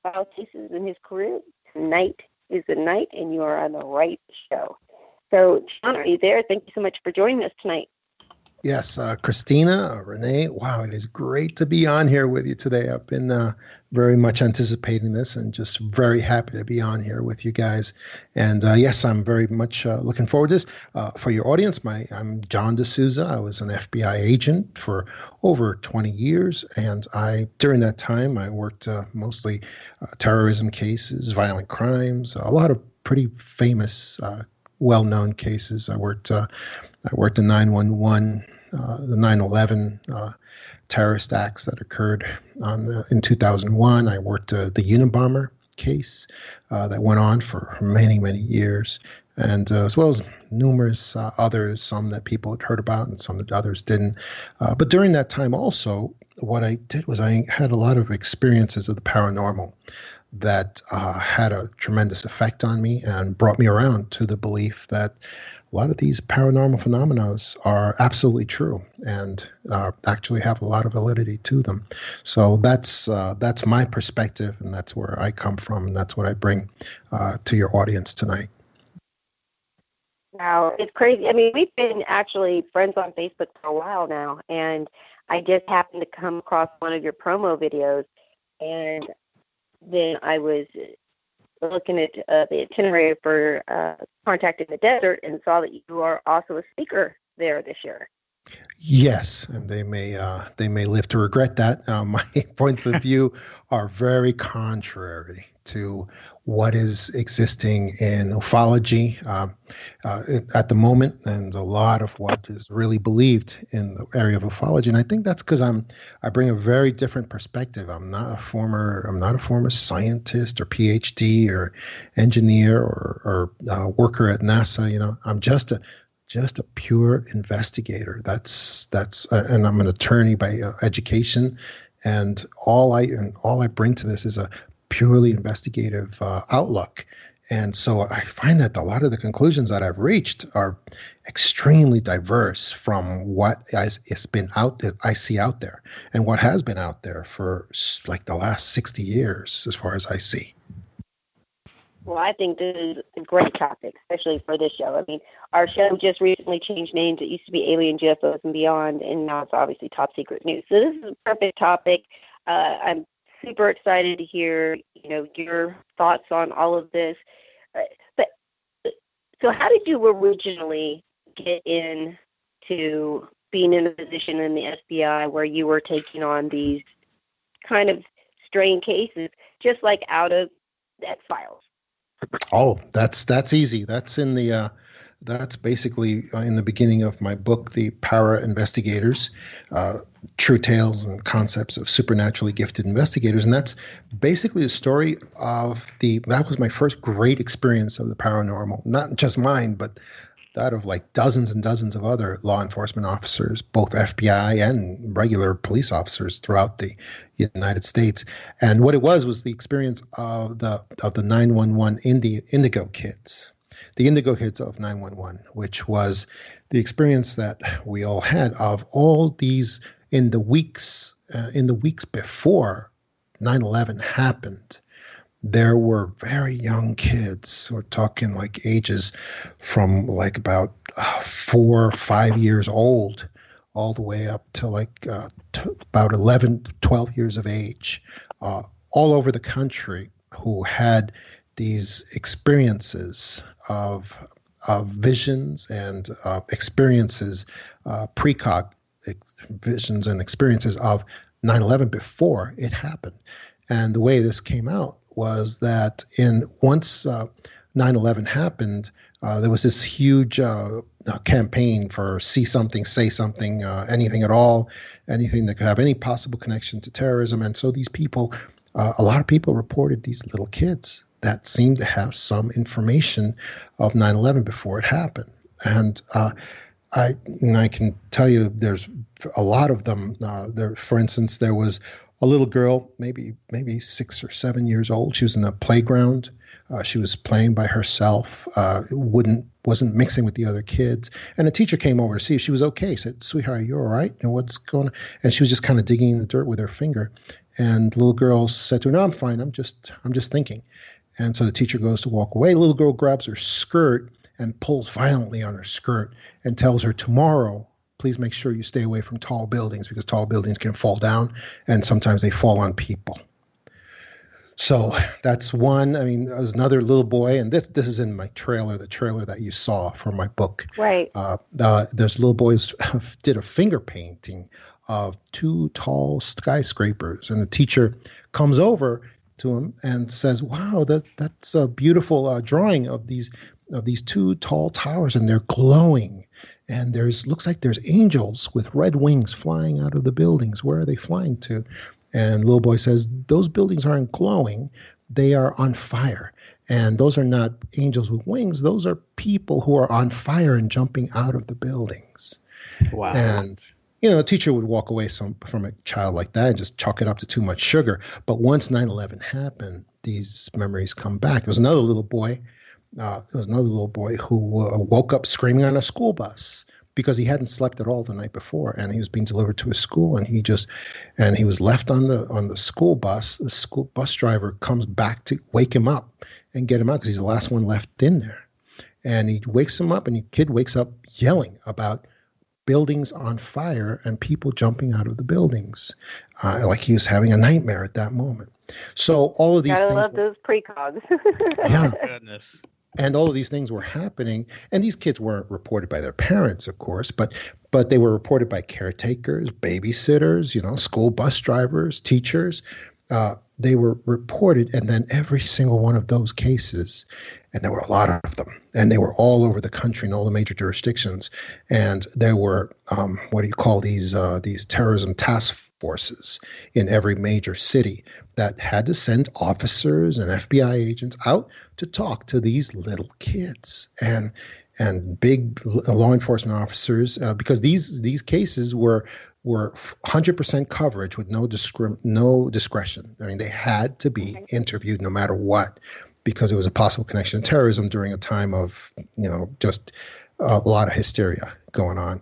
high-profile cases in his career, tonight is the night, and you are on the right show. So, John, are you there? Thank you so much for joining us tonight. Yes, Christina, Renee, wow, it is great to be on here with you today. I've been very much anticipating this and just very happy to be on here with you guys. And yes, I'm very much looking forward to this. For your audience, I'm John Desouza. I was an FBI agent for over 20 years. And during that time, I worked mostly terrorism cases, violent crimes, a lot of pretty famous, well-known cases. I worked in 911, the 9/11 terrorist acts that occurred in 2001. I worked the Unabomber case that went on for many, many years, and as well as numerous others, some that people had heard about and some that others didn't. But during that time also, what I did was I had a lot of experiences of the paranormal that had a tremendous effect on me and brought me around to the belief that a lot of these paranormal phenomena are absolutely true and actually have a lot of validity to them. So that's my perspective, and that's where I come from, and that's what I bring to your audience tonight. Wow, it's crazy. I mean, we've been actually friends on Facebook for a while now, and I just happened to come across one of your promo videos, and then I was looking at the itinerary for Contact in the Desert and saw that you are also a speaker there this year. Yes, and they may live to regret that. My points of view are very contrary to what is existing in ufology at the moment, and a lot of what is really believed in the area of ufology. And I think that's because I bring a very different perspective. I'm not a former scientist or PhD or engineer or worker at NASA. You know, I'm just a pure investigator. And I'm an attorney by education, and all I bring to this is a purely investigative outlook. And so I find that a lot of the conclusions that I've reached are extremely diverse from what has been I see out there, and what has been out there for like the last 60 years, as far as I see. Well, I think this is a great topic, especially for this show. I mean, our show just recently changed names. It used to be Alien UFOs and Beyond, and now it's obviously Top Secret News. So this is a perfect topic. I'm super excited to hear, your thoughts on all of this. But so how did you originally get into being in a position in the FBI where you were taking on these kind of strange cases, just like out of X-Files? Oh, that's easy. That's basically in the beginning of my book, The Para Investigators, True Tales and Concepts of Supernaturally Gifted Investigators. And that's basically the story of that was my first great experience of the paranormal, not just mine, but that of like dozens and dozens of other law enforcement officers, both FBI and regular police officers throughout the United States. And what it was the experience of the 911 Indigo kids. The Indigo kids of 911, which was the experience that we all had of all these in the weeks before 9/11 happened. There were very young kids. We're talking like ages from like about 4 or 5 years old, all the way up to like about 11, 12 years of age, all over the country, who had these experiences of visions and experiences, precog visions and experiences of 9/11 before it happened. And the way this came out was that once 9/11 happened, there was this huge campaign for see something, say something, anything at all, anything that could have any possible connection to terrorism. And so these people, a lot of people reported these little kids that seemed to have some information of 9/11 before it happened. And I can tell you there's a lot of them. For instance, there was a little girl, maybe 6 or 7 years old. She was in the playground She was playing by herself, wasn't mixing with the other kids. And a teacher came over to see if she was okay. Said, "Sweetheart, are you all right? What's going on?" And she was just kind of digging in the dirt with her finger. And the little girl said to her, "No, I'm fine. I'm just thinking." And so the teacher goes to walk away. The little girl grabs her skirt and pulls violently on her skirt and tells her, "Tomorrow, please make sure you stay away from tall buildings because tall buildings can fall down and sometimes they fall on people." So that's one. I mean, there's another little boy, and this is in my trailer, the trailer that you saw for my book. Right. There's little boys did a finger painting of two tall skyscrapers, and the teacher comes over to him and says, "Wow, that's a beautiful drawing of these two tall towers, and they're glowing, and looks like there's angels with red wings flying out of the buildings. Where are they flying to?" And little boy says, "Those buildings aren't glowing, they are on fire. And those are not angels with wings, those are people who are on fire and jumping out of the buildings." Wow. And a teacher would walk away from a child like that and just chalk it up to too much sugar. But once 9/11 happened, these memories come back. There was another little boy who woke up screaming on a school bus because he hadn't slept at all the night before, and he was being delivered to his school, and he was left on the school bus. The school bus driver comes back to wake him up and get him out because he's the last one left in there. And he wakes him up, and the kid wakes up yelling about buildings on fire and people jumping out of the buildings, like he was having a nightmare at that moment. So all of these Gotta things. love those precogs. Yeah. Oh, goodness. And all of these things were happening, and these kids weren't reported by their parents, of course, but they were reported by caretakers, babysitters, school bus drivers, teachers. They were reported, and then every single one of those cases, and there were a lot of them, and they were all over the country in all the major jurisdictions, and there were what do you call these terrorism task forces in every major city that had to send officers and FBI agents out to talk to these little kids and big law enforcement officers because these cases were 100% coverage with no discretion. I mean, they had to be interviewed no matter what because it was a possible connection to terrorism during a time of just a lot of hysteria going on.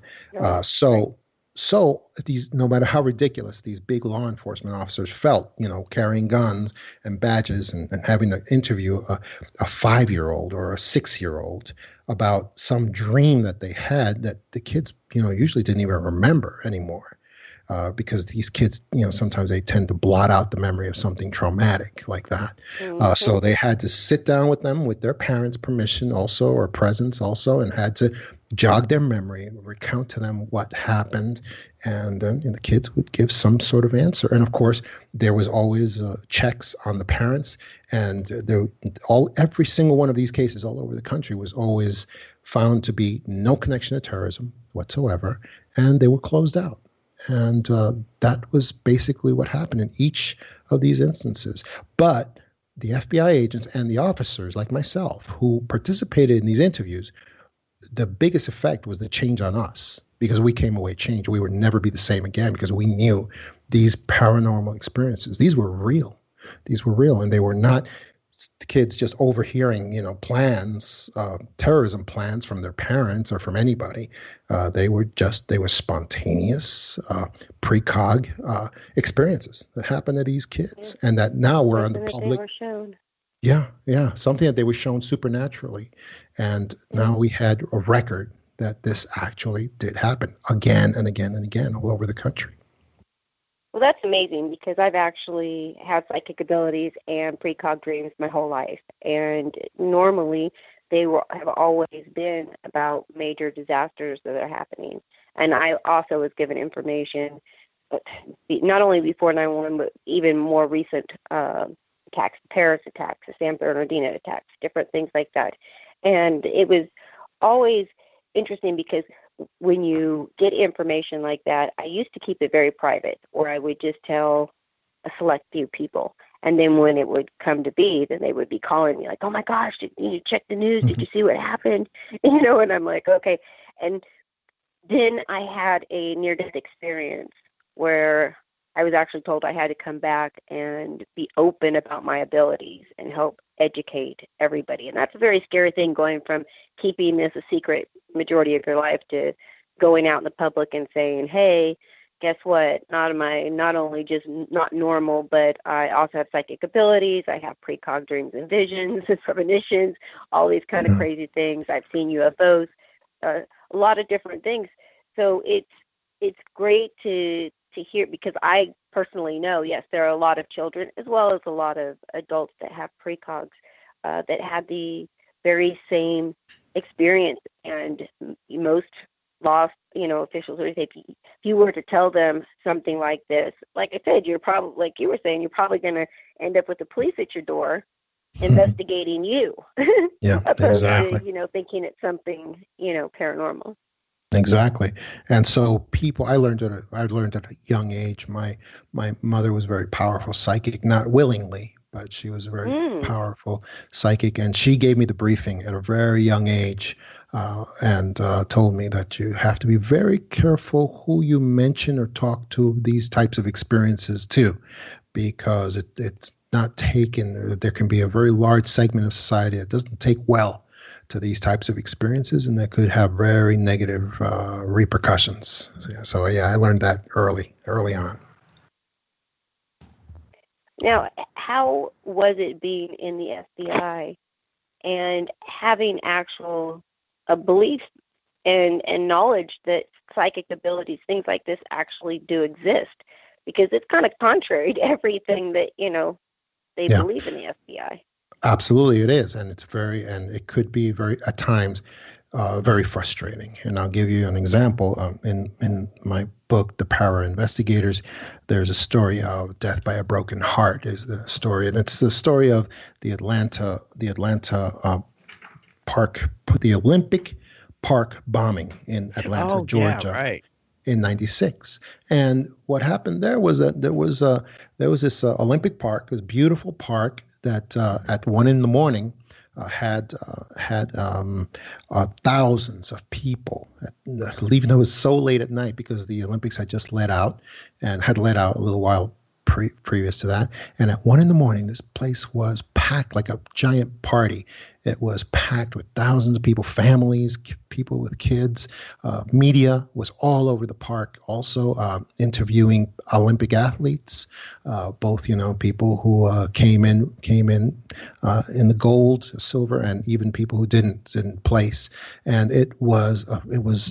So these, no matter how ridiculous these big law enforcement officers felt, carrying guns and badges and having to interview a 5-year-old or a 6-year-old about some dream that they had that the kids, usually didn't even remember anymore. Because these kids, sometimes they tend to blot out the memory of something traumatic like that. So they had to sit down with them with their parents' permission also, or presence also, and had to jog their memory, recount to them what happened, and then the kids would give some sort of answer. And of course, there was always checks on the parents, and every single one of these cases all over the country was always found to be no connection to terrorism whatsoever, and they were closed out. And that was basically what happened in each of these instances. But the FBI agents and the officers like myself who participated in these interviews, the biggest effect was the change on us because we came away changed. We would never be the same again because we knew these paranormal experiences. These were real. And they were not kids just overhearing, plans, terrorism plans from their parents or from anybody. They were spontaneous, precog experiences that happened to these kids, and that now were on the public. They were shown. Yeah, something that they were shown supernaturally, and now we had a record that this actually did happen again and again and again all over the country. Well, that's amazing because I've actually had psychic abilities and precog dreams my whole life. And normally they have always been about major disasters that are happening. And I also was given information, not only before 9/11, but even more recent attacks, Paris attacks, the San Bernardino attacks, different things like that. And it was always interesting because when you get information like that, I used to keep it very private, or I would just tell a select few people. And then when it would come to be, then they would be calling me like, "Oh my gosh, did you check the news? Did you see what happened?" And I'm like, okay. And then I had a near-death experience where I was actually told I had to come back and be open about my abilities and help educate everybody. And that's a very scary thing, going from keeping this a secret majority of your life to going out in the public and saying, hey, guess what? Not only just not normal, but I also have psychic abilities. I have precog dreams and visions and premonitions, all these kind of crazy things. I've seen UFOs, a lot of different things. So it's great to hear, because I personally know, yes, there are a lot of children as well as a lot of adults that have precogs that had the very same experience. And most law, officials, or if you were to tell them something like this, like I said, you're probably, like you were saying, you're probably going to end up with the police at your door investigating you. Yeah, opposed exactly. to, thinking it's something, paranormal. Exactly. And so I learned at a young age. My mother was a very powerful psychic, not willingly, but she was a very powerful psychic. And she gave me the briefing at a very young age, and told me that you have to be very careful who you mention or talk to these types of experiences to, because it's not taken. There can be a very large segment of society that doesn't take well to these types of experiences, and that could have very negative repercussions. So I learned that early on. Now, how was it being in the FBI and having actual belief and knowledge that psychic abilities, things like this, actually do exist? Because it's kind of contrary to everything that, they believe in the FBI. Absolutely, it is, and it could be very, at times, very frustrating. And I'll give you an example. In my book, The Power Investigators, there's a story of Death by a Broken Heart is the story, and it's the story of the Olympic Park bombing in Atlanta, Georgia. Yeah, right. In '96, and what happened there was that there was this Olympic Park, this beautiful park that at 1 a.m. Had thousands of people, even though it was so late at night, because the Olympics had just let out and had let out a little while previous to that. And at 1 a.m, this place was packed like a giant party. It was packed with thousands of people, families, people with kids. Media was all over the park, also interviewing Olympic athletes, both people who came in the gold, silver, and even people who didn't place. And it was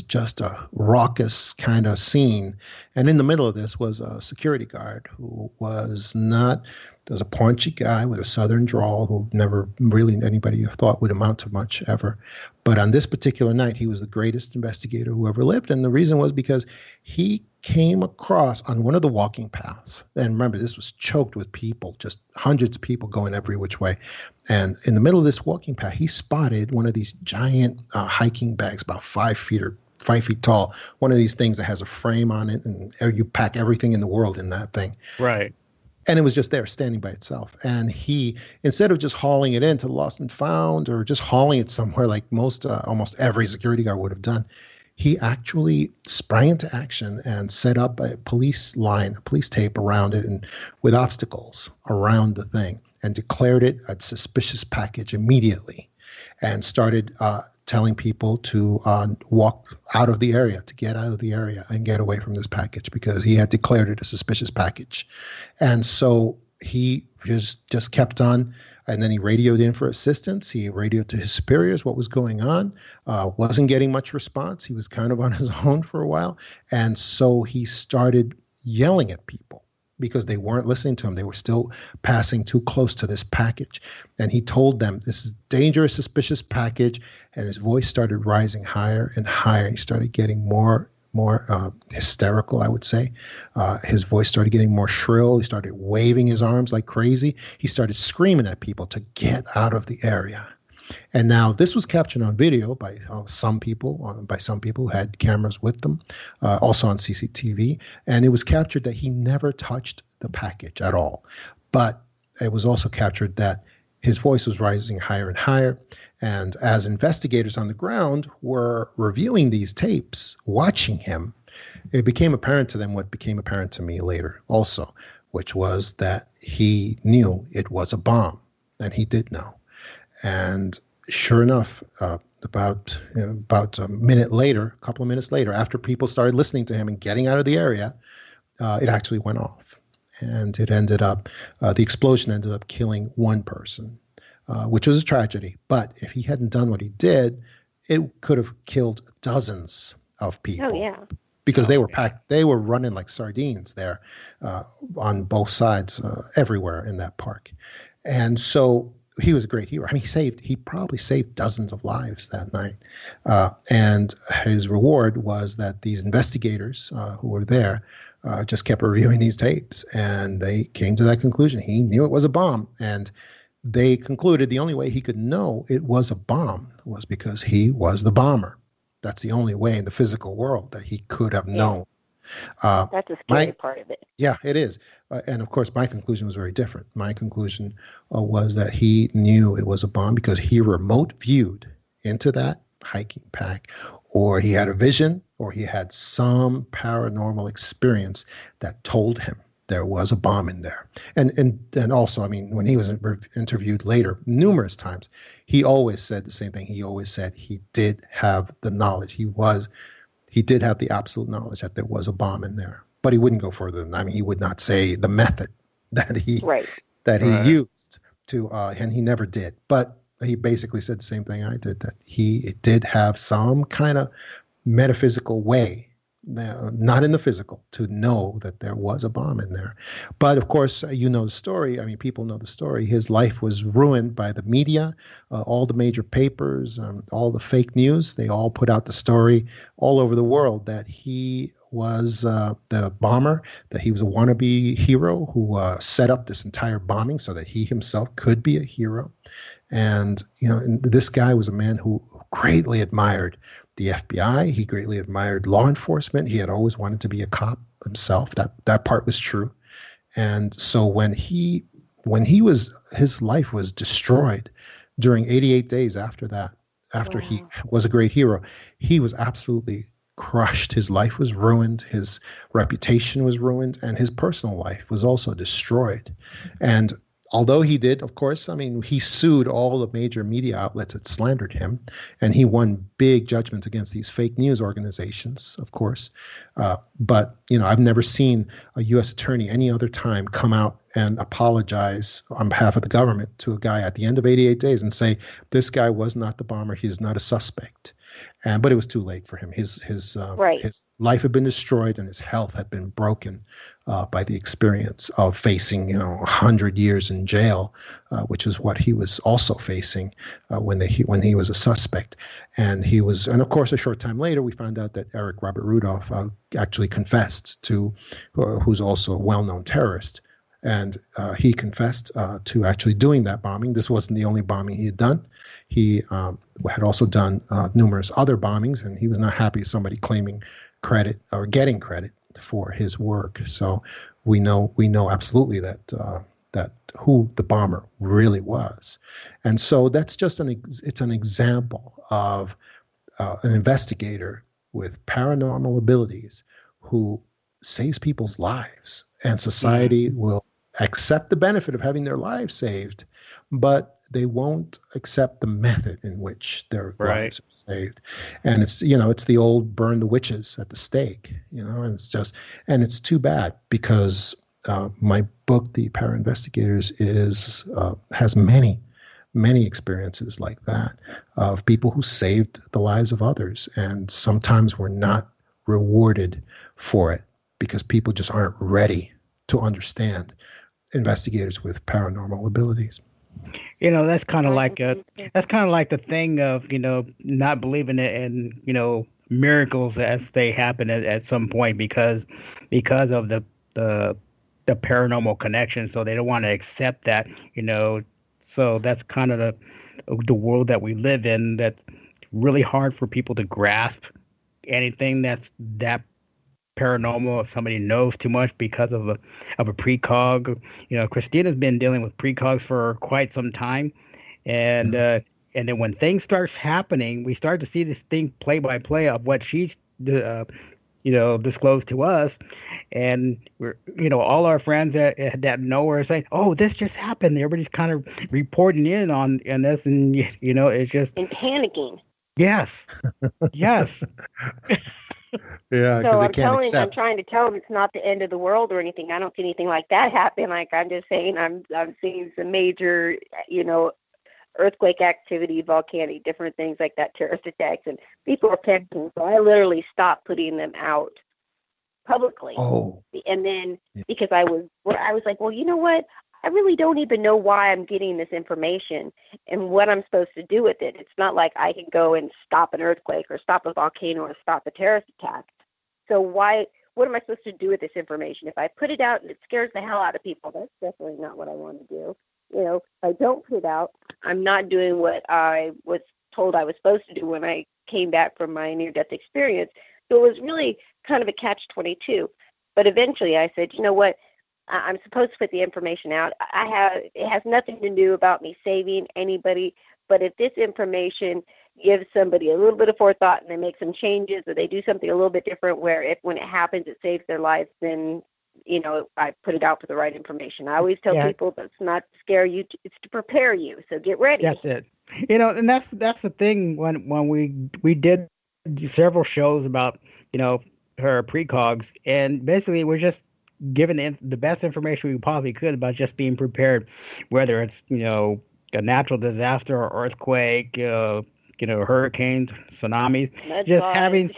just a raucous kind of scene. And in the middle of this was a security guard who was a paunchy guy with a southern drawl who never really anybody thought would amount to much ever. But on this particular night, he was the greatest investigator who ever lived. And the reason was because he came across on one of the walking paths. And remember, this was choked with people, just hundreds of people going every which way. And in the middle of this walking path, he spotted one of these giant hiking bags, about 5 feet or 5 feet tall. One of these things that has a frame on it, and you pack everything in the world in that thing. Right. And it was just there standing by itself. And he, instead of just hauling it into Lost and Found or just hauling it somewhere like almost every security guard would have done, he actually sprang into action and set up a police tape around it and with obstacles around the thing, and declared it a suspicious package immediately, and started telling people to walk out of the area, to get out of the area and get away from this package, because he had declared it a suspicious package. And so he just kept on, and then he radioed in for assistance. He radioed to his superiors what was going on, wasn't getting much response. He was kind of on his own for a while. And so he started yelling at people, because they weren't listening to him. They were still passing too close to this package. And he told them, this is dangerous, suspicious package. And his voice started rising higher and higher. He started getting more hysterical, I would say. His voice started getting more shrill. He started waving his arms like crazy. He started screaming at people to get out of the area. And now this was captured on video by some people who had cameras with them, also on CCTV. And it was captured that he never touched the package at all. But it was also captured that his voice was rising higher and higher. And as investigators on the ground were reviewing these tapes, watching him, it became apparent to them what became apparent to me later also, which was that he knew it was a bomb. and he did know. And sure enough, about a minute later, a couple of minutes later, after people started listening to him and getting out of the area, it actually went off. And it ended up, the explosion ended up killing one person, which was a tragedy. But if he hadn't done what he did, it could have killed dozens of people. Oh, yeah. Because they were packed, they were running like sardines there on both sides, everywhere in that park. And so he was a great hero. I mean, he probably saved dozens of lives that night. And his reward was that these investigators who were there just kept reviewing these tapes, and they came to that conclusion. He knew it was a bomb, and they concluded the only way he could know it was a bomb was because he was the bomber. That's the only way in the physical world that he could have known. That's a scary part of it. Yeah, it is. And of course, my conclusion was very different. My conclusion was that he knew it was a bomb because he remote viewed into that hiking pack, or he had a vision, or he had some paranormal experience that told him there was a bomb in there. And also, I mean, when he was interviewed later, numerous times, he always said the same thing. He always said he did have the knowledge. He did have the absolute knowledge that there was a bomb in there, but he wouldn't go further than that. I mean, he would not say the method that he used to, and he never did. But he basically said the same thing I did, that he did have some kind of metaphysical way, not in the physical, to know that there was a bomb in there. But of course, you know the story. I mean, people know the story. His life was ruined by the media, all the major papers, all the fake news. They all put out the story all over the world that he was the bomber, that he was a wannabe hero who set up this entire bombing so that he himself could be a hero. And, you know, and this guy was a man who greatly admired the FBI. He greatly admired law enforcement. He had always wanted to be a cop himself. That part was true. And so when his life was destroyed during 88 days after that, after he was a great hero, he was absolutely crushed. His life was ruined. His reputation was ruined, and his personal life was also destroyed. And although he did, of course, I mean, he sued all the major media outlets that slandered him, and he won big judgments against these fake news organizations, of course. But, you know, I've never seen a U.S. attorney any other time come out and apologize on behalf of the government to a guy at the end of 88 days and say, this guy was not the bomber. He is not a suspect. But it was too late for him. His life had been destroyed, and his health had been broken by the experience of facing, 100 years in jail, which is what he was also facing when he was a suspect. And of course, a short time later, we found out that Eric Robert Rudolph actually confessed to, who's also a well-known terrorist. And he confessed to actually doing that bombing. This wasn't the only bombing he had done. He had also done numerous other bombings, and he was not happy with somebody claiming credit or getting credit for his work. So we know absolutely that who the bomber really was. And so that's just it's an example of an investigator with paranormal abilities who saves people's lives, and society will accept the benefit of having their lives saved, but they won't accept the method in which their lives are saved. And it's the old burn the witches at the stake, and it's too bad, because my book, The Para Investigators, has many experiences like that of people who saved the lives of others, and sometimes were not rewarded for it because people just aren't ready to understand investigators with paranormal abilities. That's kind of like the thing of not believing in miracles as they happen at some point because of the paranormal connection. So they don't want to accept that. So that's kind of the world that we live in. That's really hard for people to grasp anything that's that paranormal if somebody knows too much because of a precog. Christina's been dealing with precogs for quite some time, and then when things starts happening, we start to see this thing play by play of what she's disclosed to us, and we're all our friends that know her saying, "Oh, this just happened." Everybody's kind of reporting in on this, and it's just and panicking. yes, yes. Yeah, So because they can't I'm accept. trying to tell them it's not the end of the world or anything. I don't see anything like that happen. Like I'm just saying, I'm seeing some major, earthquake activity, volcanic, different things like that, terrorist attacks, and people are panicking. So I literally stopped putting them out publicly. Oh, And then yeah. because I was like, well, you know what? I really don't even know why I'm getting this information and what I'm supposed to do with it. It's not like I can go and stop an earthquake or stop a volcano or stop a terrorist attack. So what am I supposed to do with this information? If I put it out and it scares the hell out of people, that's definitely not what I want to do. If I don't put it out, I'm not doing what I was told I was supposed to do when I came back from my near-death experience. So it was really kind of a catch-22. But eventually I said, you know what? I'm supposed to put the information out. It has nothing to do about me saving anybody, but if this information gives somebody a little bit of forethought and they make some changes or they do something a little bit different where when it happens it saves their lives, then I put it out for the right information. I always tell people that's not to scare you, it's to prepare you. So get ready. That's it. And that's the thing when we did several shows about her precogs, and basically we're just given the best information we possibly could about just being prepared, whether it's a natural disaster or earthquake, hurricanes, tsunamis, just having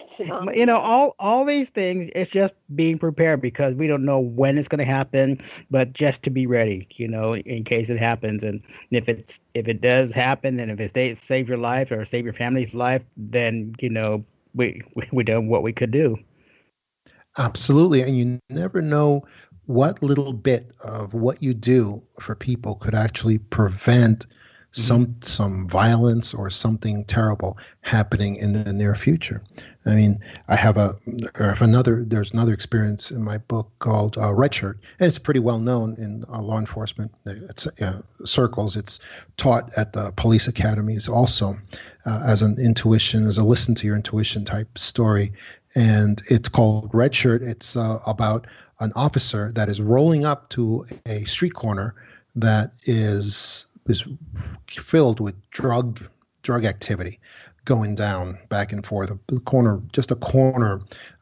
all these things. It's just being prepared because we don't know when it's going to happen, but just to be ready, in case it happens. And if it does happen, and if it save your life or save your family's life, then we done what we could do. Absolutely. And you never know what little bit of what you do for people could actually prevent some violence or something terrible happening in the near future. I mean, there's another experience in my book called Red Shirt, and it's pretty well known in law enforcement circles. It's taught at the police academies also as a listen to your intuition type story. And it's called Red Shirt. It's about an officer that is rolling up to a street corner that is filled with drug activity going down back and forth. A corner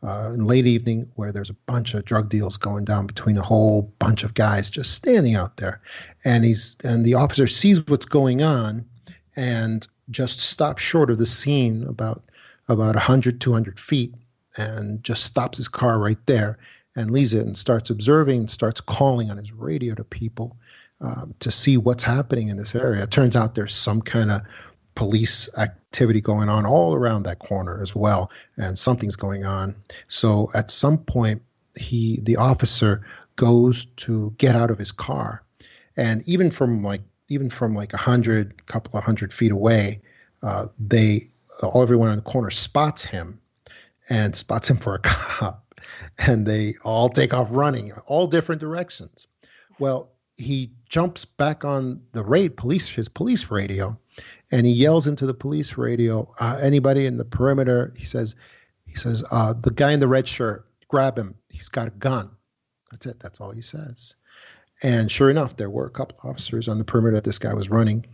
in late evening where there's a bunch of drug deals going down between a whole bunch of guys just standing out there. And the officer sees what's going on and just stops short of the scene about 100, 200 feet and just stops his car right there and leaves it and starts observing and starts calling on his radio to people to see what's happening in this area. It turns out there's some kind of police activity going on all around that corner as well, and something's going on. So at some point, the officer goes to get out of his car, and even from like 100, couple of 100 feet away, everyone on the corner spots him for a cop, and they all take off running, all different directions. Well, he jumps back on his police radio, and he yells into the police radio, anybody in the perimeter, he says, the guy in the red shirt, grab him. He's got a gun. That's it. That's all he says. And sure enough, there were a couple of officers on the perimeter that this guy was running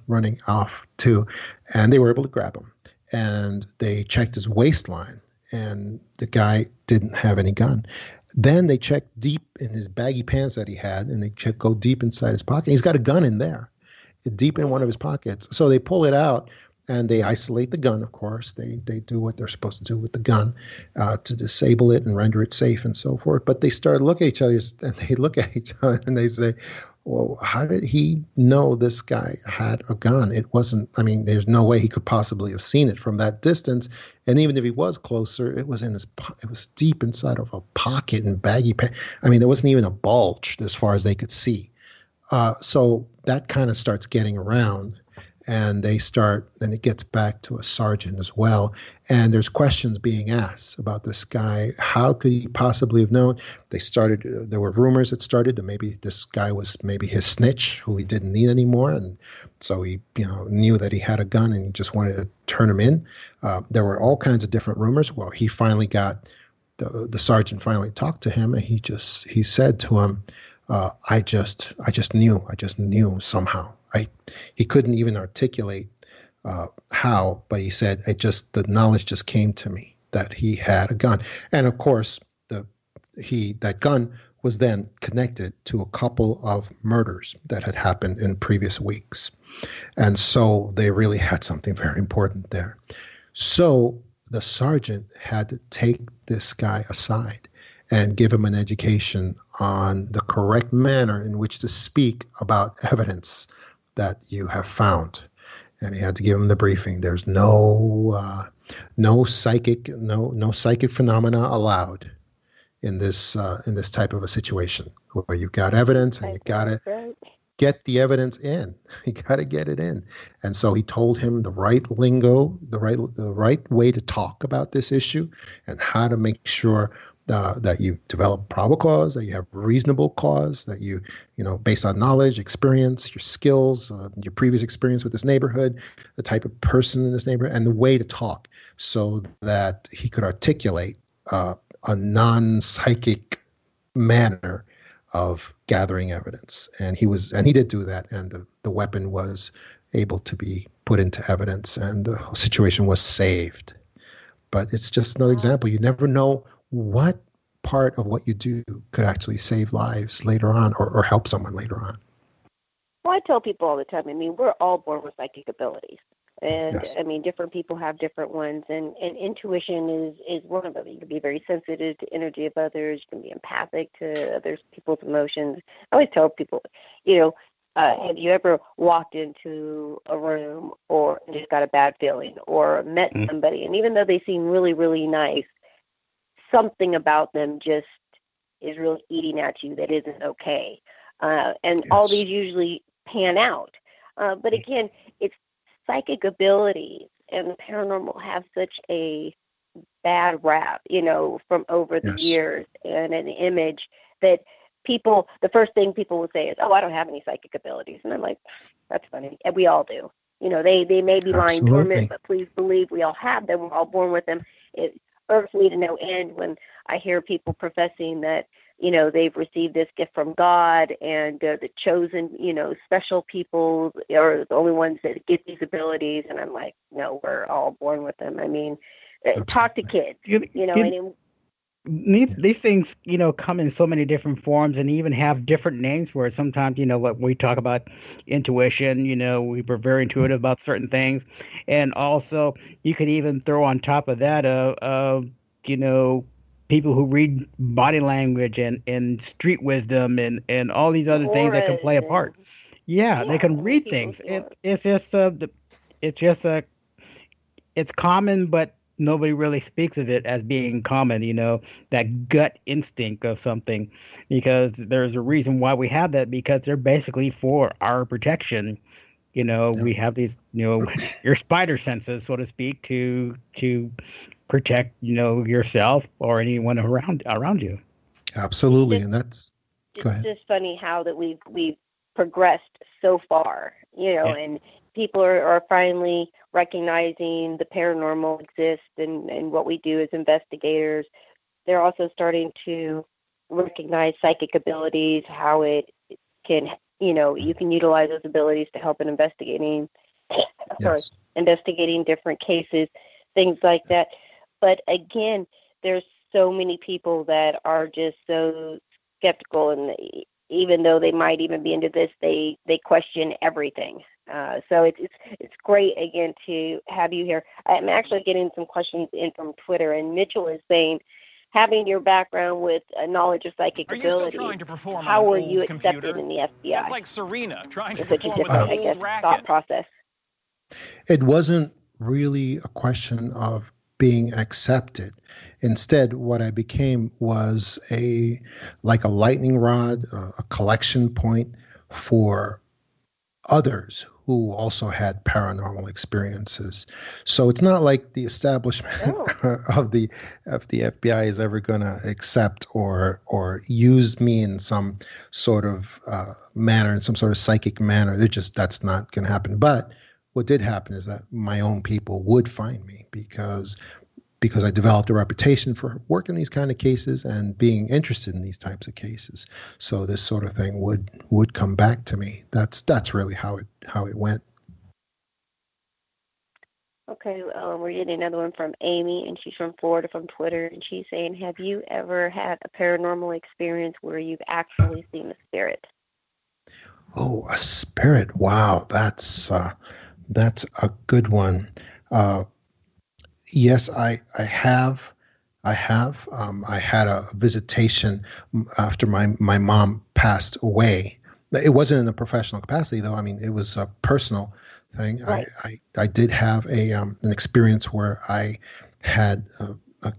off to, and they were able to grab him. And they checked his waistline, and the guy didn't have any gun. Then they checked deep in his baggy pants that he had, and they go deep inside his pocket. He's got a gun in there, deep in one of his pockets. So they pull it out, and they isolate the gun, of course. They do what they're supposed to do with the gun to disable it and render it safe and so forth. But they start looking at each other, and they look at each other, and they say, well, how did he know this guy had a gun? It wasn't, there's no way he could possibly have seen it from that distance. And even if he was closer, it was it was deep inside of a pocket and baggy pants. There wasn't even a bulge as far as they could see. So that kind of starts getting around, and it gets back to a sergeant as well. And there's questions being asked about this guy. How could he possibly have known? There were rumors that started that maybe this guy was maybe his snitch who he didn't need anymore. And so he, knew that he had a gun and he just wanted to turn him in. There were all kinds of different rumors. Well, he finally got the sergeant finally talked to him, and he said to him, I just knew somehow. He couldn't even articulate how, but he said the knowledge just came to me that he had a gun. And of course, that gun was then connected to a couple of murders that had happened in previous weeks. And so they really had something very important there. So the sergeant had to take this guy aside and give him an education on the correct manner in which to speak about evidence that you have found. And he had to give him the briefing. There's no psychic phenomena allowed in this type of a situation where you've got evidence and you got to get the evidence in. You got to get it in. And so he told him the right lingo, the right way to talk about this issue, and how to make sure that you develop probable cause, that you have reasonable cause, that you based on knowledge, experience, your skills, your previous experience with this neighborhood, the type of person in this neighborhood, and the way to talk, so that he could articulate a non-psychic manner of gathering evidence. And he did do that, and the weapon was able to be put into evidence, and the situation was saved. But it's just another example. You never know what part of what you do could actually save lives later on, or help someone later on. Well, I tell people all the time, we're all born with psychic abilities. And yes. Different people have different ones, and intuition is one of them. You can be very sensitive to energy of others. You can be empathic to others, people's emotions. I always tell people, have you ever walked into a room or just got a bad feeling, or met somebody, and even though they seem really, really nice, something about them just is really eating at you that isn't okay. And all these usually pan out. But again, it's psychic abilities and the paranormal have such a bad rap, from over the years, and an image that the first thing people will say is, "Oh, I don't have any psychic abilities." And I'm like, that's funny. And we all do. They may be lying dormant, but please believe we all have them. We're all born with them. It irks me to no end when I hear people professing that, they've received this gift from God and they're the chosen, special people, or the only ones that get these abilities. And I'm like, no, we're all born with them. Talk to kids, these things, come in so many different forms and even have different names for it. Sometimes, like we talk about intuition, we're very intuitive about certain things. And also you could even throw on top of that, people who read body language and street wisdom and all these other things that can play a part. Yeah, they can read things. It's common, but nobody really speaks of it as being common, that gut instinct of something, because there's a reason why we have that, because they're basically for our protection. We have these, your spider senses, so to speak, to protect, yourself or anyone around you. Absolutely. And that's, go ahead. It's just funny how that we've progressed so far, and people are finally recognizing the paranormal exists and what we do as investigators. They're also starting to recognize psychic abilities, how it can, you can utilize those abilities to help in investigating different cases, things like that. But again, there's so many people that are just so skeptical, and even though they might even be into this, they question everything. So it's great, again, to have you here. I'm actually getting some questions in from Twitter, and Mitchell is saying, having your background with a knowledge of psychic ability, how were you accepted in the FBI? It's like Serena trying to perform with an old racket. Thought process. It wasn't really a question of being accepted. Instead, what I became was like a lightning rod, a collection point for others who also had paranormal experiences. So it's not like the establishment of the FBI is ever going to accept or use me in some sort of manner, in some sort of psychic manner. That's not going to happen. But what did happen is that my own people would find me, because because I developed a reputation for working these kind of cases and being interested in these types of cases. So this sort of thing would come back to me. That's really how it went. Okay, we're getting another one from Amy, and she's from Florida from Twitter, and she's saying, have you ever had a paranormal experience where you've actually seen a spirit? Oh, a spirit! Wow, that's a good one. Yes, I have. I have. I had a visitation after my mom passed away. It wasn't in a professional capacity, though. I mean, it was a personal thing. Right. I did have an experience where I had a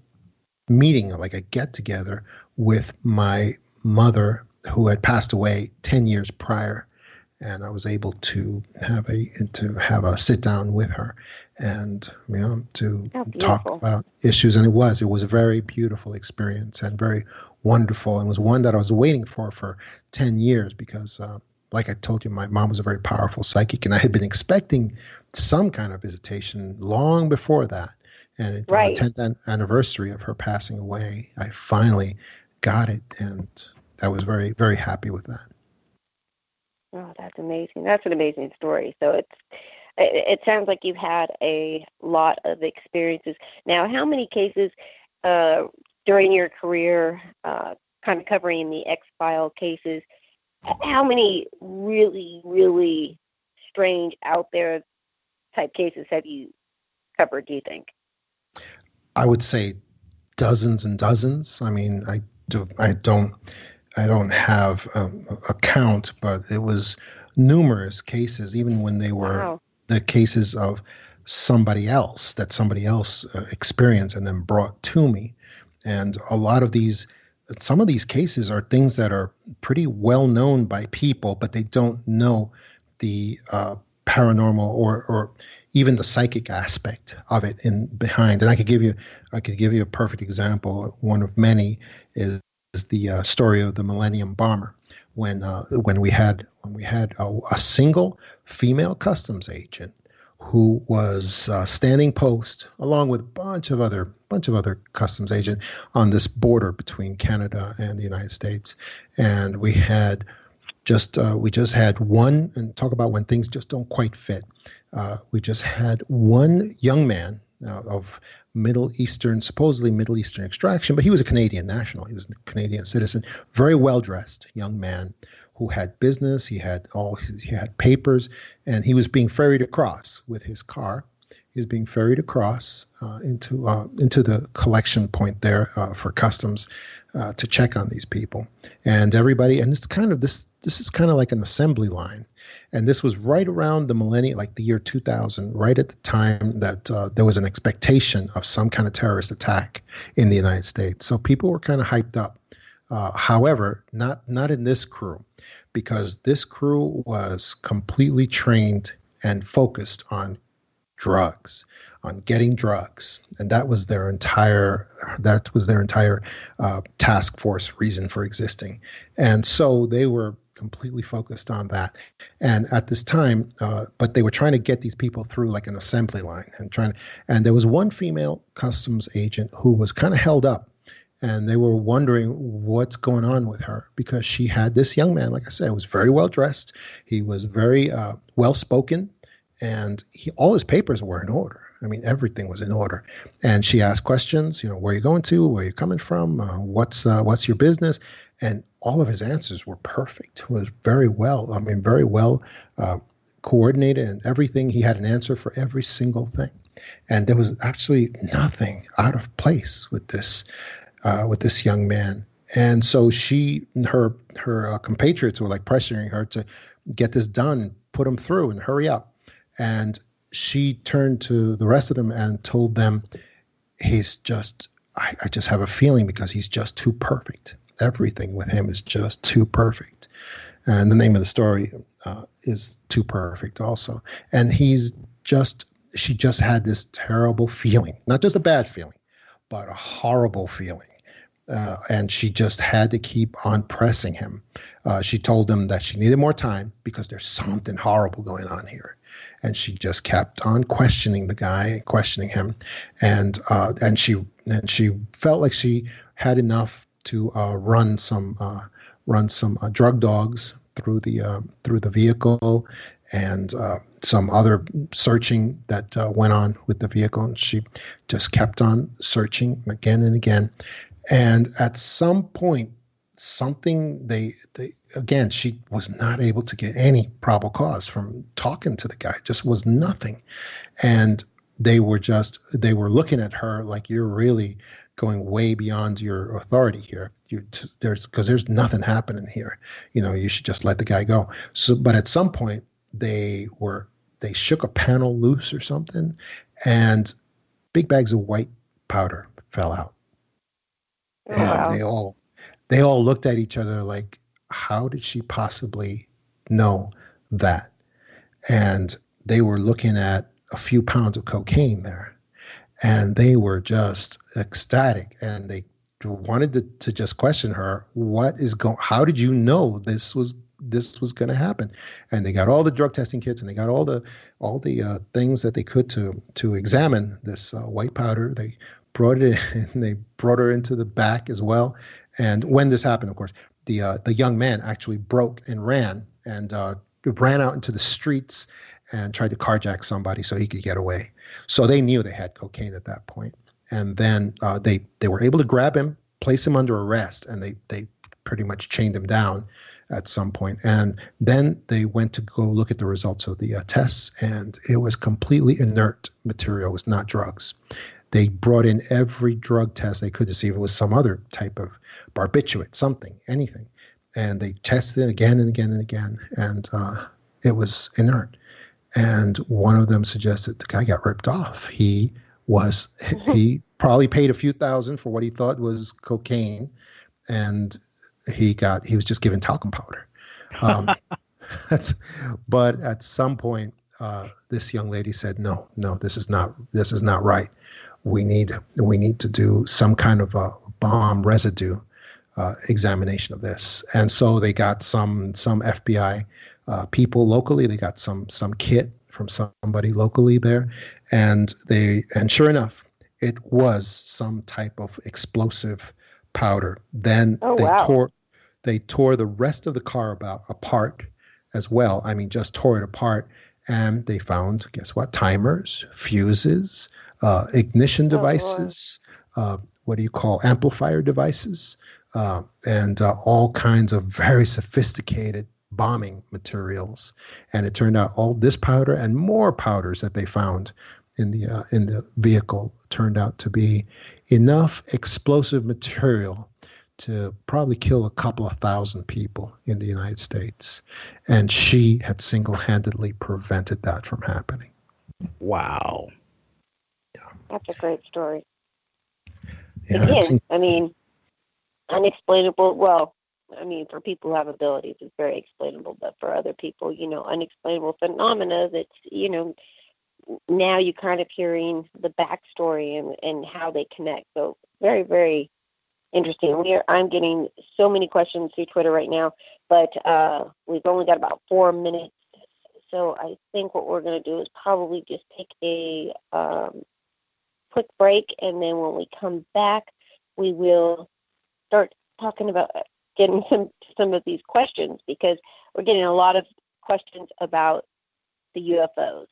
meeting, like a get together with my mother who had passed away 10 years prior, and I was able to have a sit down with her, and to talk about issues. And it was a very beautiful experience and very wonderful, and was one that I was waiting for 10 years because, like I told you, my mom was a very powerful psychic, and I had been expecting some kind of visitation long before that. And on the 10th anniversary of her passing away, I finally got it, and I was very, very happy with that. Oh, that's amazing. That's an amazing story. So it sounds like you've had a lot of experiences. Now, how many cases during your career, kind of covering the X-File cases, how many really, really strange out there type cases have you covered, do you think? I would say dozens and dozens. I mean, I don't have a count, but it was numerous cases, even when they were the cases of somebody else that somebody else experienced and then brought to me. And some of these cases are things that are pretty well known by people, but they don't know the paranormal or even the psychic aspect of it in behind. And I could give you a perfect example. One of many is the story of the Millennium Bomber, when we had a single female customs agent who was standing post along with a bunch of other customs agents on this border between Canada and the United States, and we just had one. And talk about when things just don't quite fit. We just had one young man of supposedly Middle Eastern extraction, but he was a Canadian national. He was a Canadian citizen, very well dressed young man who had business. He had papers, and he was being ferried across with his car. He was being ferried across into the collection point there for customs to check on these people and everybody. And this is kind of like an assembly line. And this was right around the millennium, like the year 2000, right at the time that there was an expectation of some kind of terrorist attack in the United States. So people were kind of hyped up. However, not in this crew, because this crew was completely trained and focused on drugs, on getting drugs, and that was their entire task force reason for existing. And so they were completely focused on that. And at this time, but they were trying to get these people through like an assembly line and there was one female customs agent who was kind of held up, and they were wondering what's going on with her, because she had this young man, like I said, was very well dressed. He was very well spoken, and all his papers were in order. I mean, everything was in order. And she asked questions, where are you going to, where are you coming from, what's your business? And all of his answers were perfect. It was very well coordinated and everything. He had an answer for every single thing. And there was actually nothing out of place with this young man. And so her compatriots were like pressuring her to get this done and put him through and hurry up. And she turned to the rest of them and told them, I just have a feeling because he's just too perfect. Everything with him is just too perfect. And the name of the story is Too Perfect also. And she just had this terrible feeling, not just a bad feeling, but a horrible feeling and she just had to keep on pressing him. She told him that she needed more time because there's something horrible going on here, and she just kept on questioning the guy, questioning him, and she felt like she had enough to run some drug dogs through the vehicle, and some other searching that went on with the vehicle. And she just kept on searching again and again. And at some point, something they again, she was not able to get any probable cause from talking to the guy. Just was nothing. And they were looking at her like, you're really going way beyond your authority here. There's nothing happening here. You should just let the guy go. So, but at some point they shook a panel loose or something, and big bags of white powder fell out. Oh, And wow. they all looked at each other like, how did she possibly know that? And they were looking at a few pounds of cocaine there, and they were just ecstatic, and they wanted to just question her, how did you know this was going to happen? And they got all the drug testing kits, and they got all the things that they could to examine this white powder. They brought it in, and they brought her into the back as well. And when this happened, of course, the young man actually broke and ran out into the streets and tried to carjack somebody so he could get away. So they knew they had cocaine at that point. And then they were able to grab him, place him under arrest, and they pretty much chained him down at some point. And then they went to go look at the results of the tests, and it was completely inert material. It was not drugs. They brought in every drug test they could to see if it was some other type of barbiturate, something, anything. And they tested it again and again and again, and it was inert. And one of them suggested the guy got ripped off. He probably paid a few thousand for what he thought was cocaine, and he was just given talcum powder. But at some point, this young lady said, no, this is not right. We need to do some kind of a bomb residue examination of this. And so they got some FBI people locally. They got some kit from somebody locally there, and sure enough, it was some type of explosive powder. Then Oh, wow. they tore the rest of the car apart as well. I mean, just tore it apart, and they found, guess what? Timers, fuses, ignition Oh, Lord. devices, what do you call amplifier devices, and all kinds of very sophisticated bombing materials. And it turned out all this powder and more powders that they found in the vehicle turned out to be enough explosive material to probably kill a couple of thousand people in the United States. And she had single-handedly prevented that from happening. Wow. That's a great story. Yeah, Again, I mean, unexplainable. Well, I mean, for people who have abilities, it's very explainable. But for other people, unexplainable phenomena that's, now you're kind of hearing the backstory and how they connect. So very, very interesting. I'm getting so many questions through Twitter right now, but we've only got about 4 minutes. So I think what we're going to do is probably just take a quick break, and then when we come back, we will start talking about getting some of these questions, because we're getting a lot of questions about the UFOs.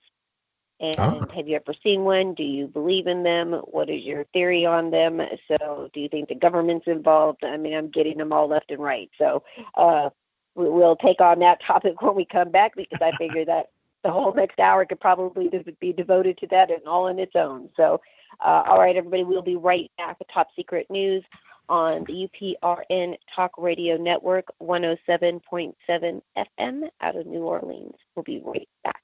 And have you ever seen one? Do you believe in them? What is your theory on them? So do you think the government's involved? I mean, I'm getting them all left and right. So we'll take on that topic when we come back, because I figure that the whole next hour could probably be devoted to that and all on its own. So, all right, everybody, we'll be right back with Top Secret News on the UPRN Talk Radio Network, 107.7 FM out of New Orleans. We'll be right back.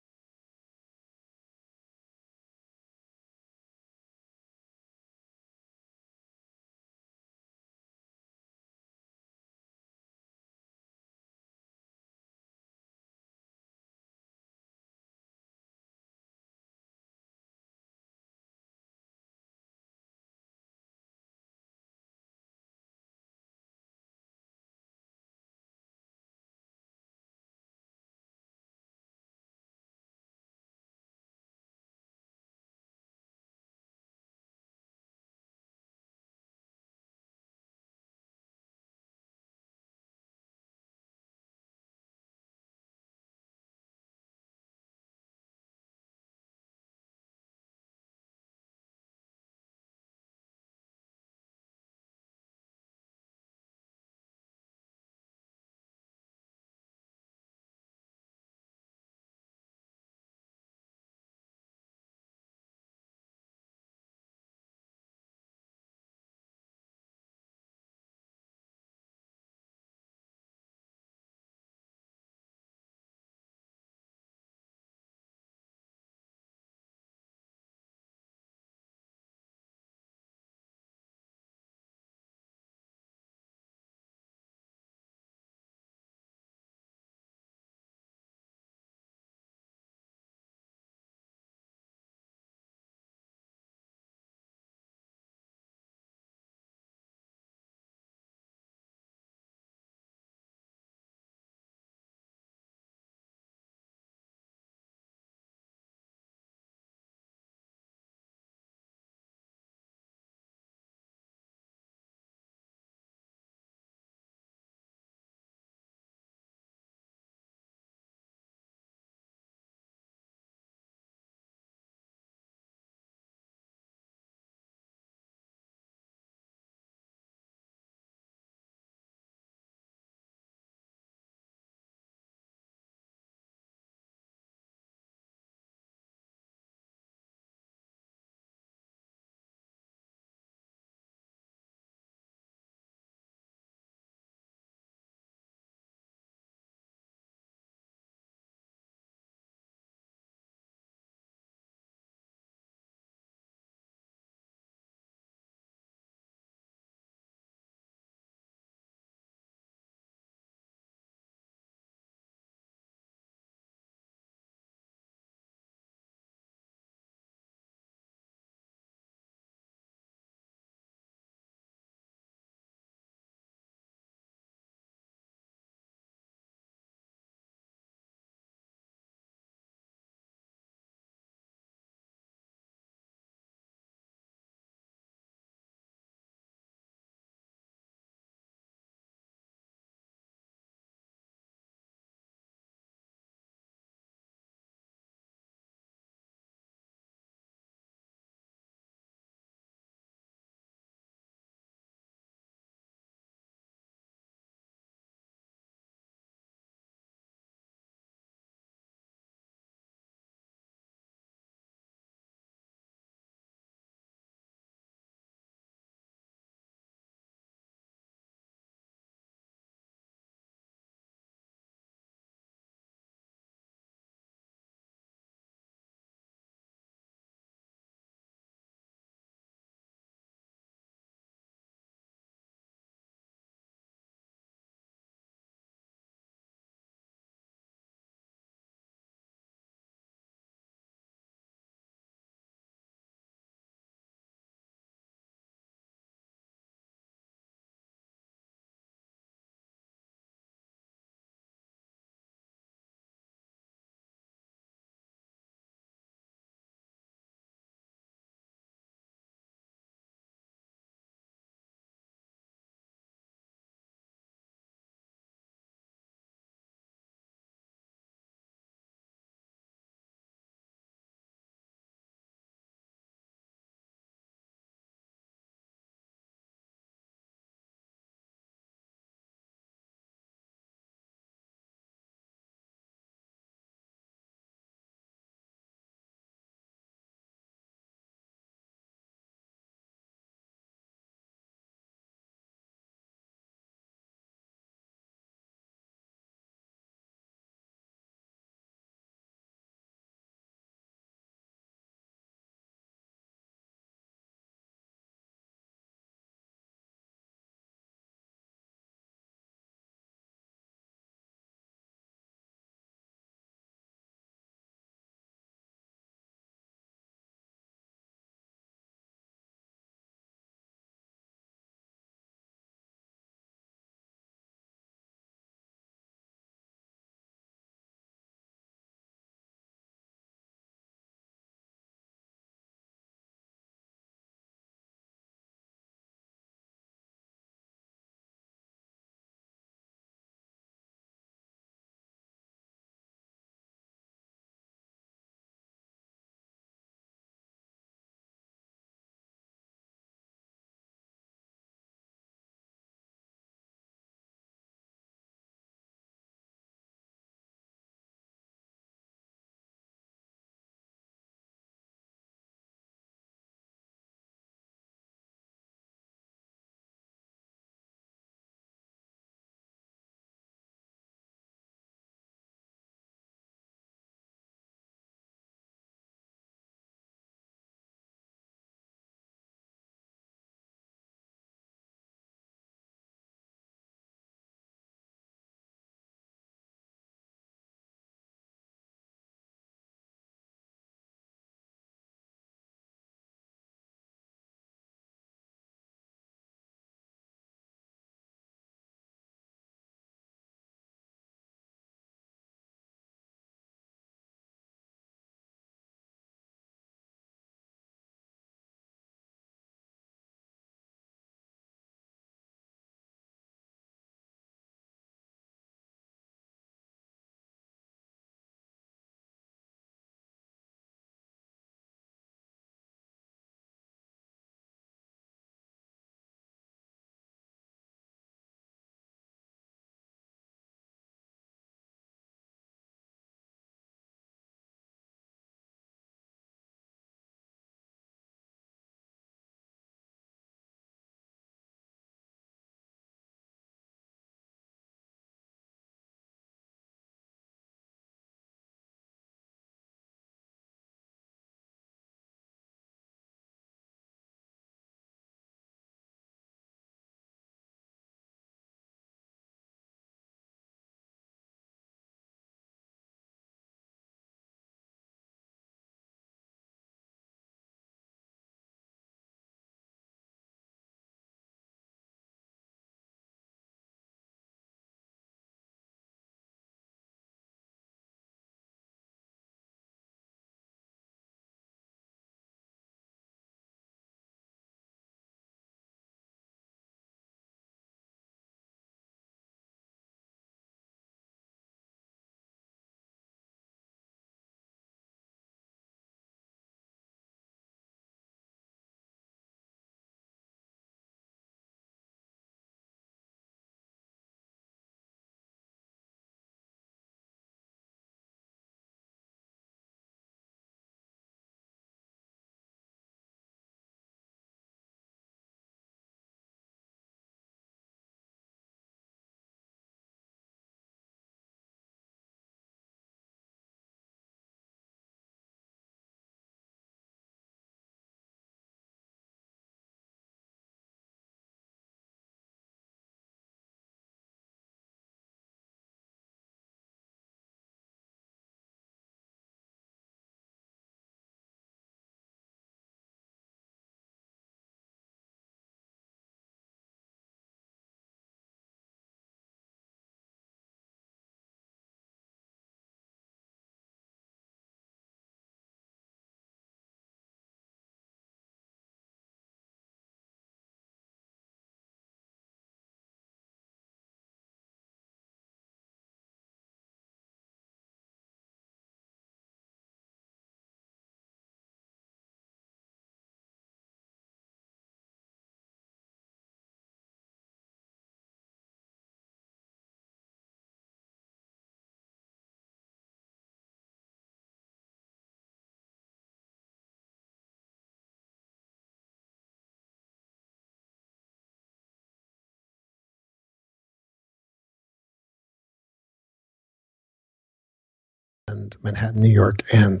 and Manhattan, New York, and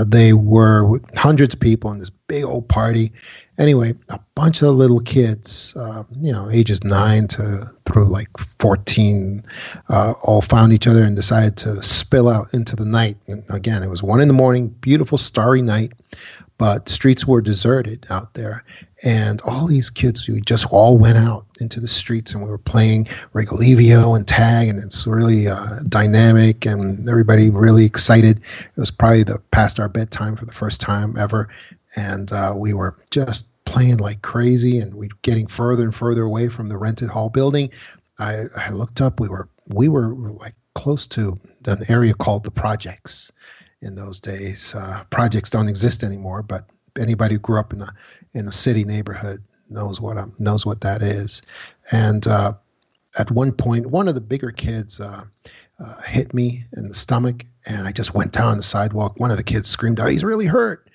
they were with hundreds of people in this big old party. Anyway, a bunch of little kids, ages 9 to through like 14, all found each other and decided to spill out into the night. And again, it was 1 a.m, beautiful starry night, but streets were deserted out there. And all these kids, we just all went out into the streets and we were playing Rigolevio and tag, and it's really dynamic and everybody really excited. It was probably past our bedtime for the first time ever. And we were just playing like crazy, and we were getting further and further away from the rented hall building. I looked up, we were like close to an area called the Projects in those days. Projects don't exist anymore, but anybody who grew up in a city neighborhood knows what that is. And at one point, one of the bigger kids hit me in the stomach, and I just went down the sidewalk. One of the kids screamed out, "He's really hurt!"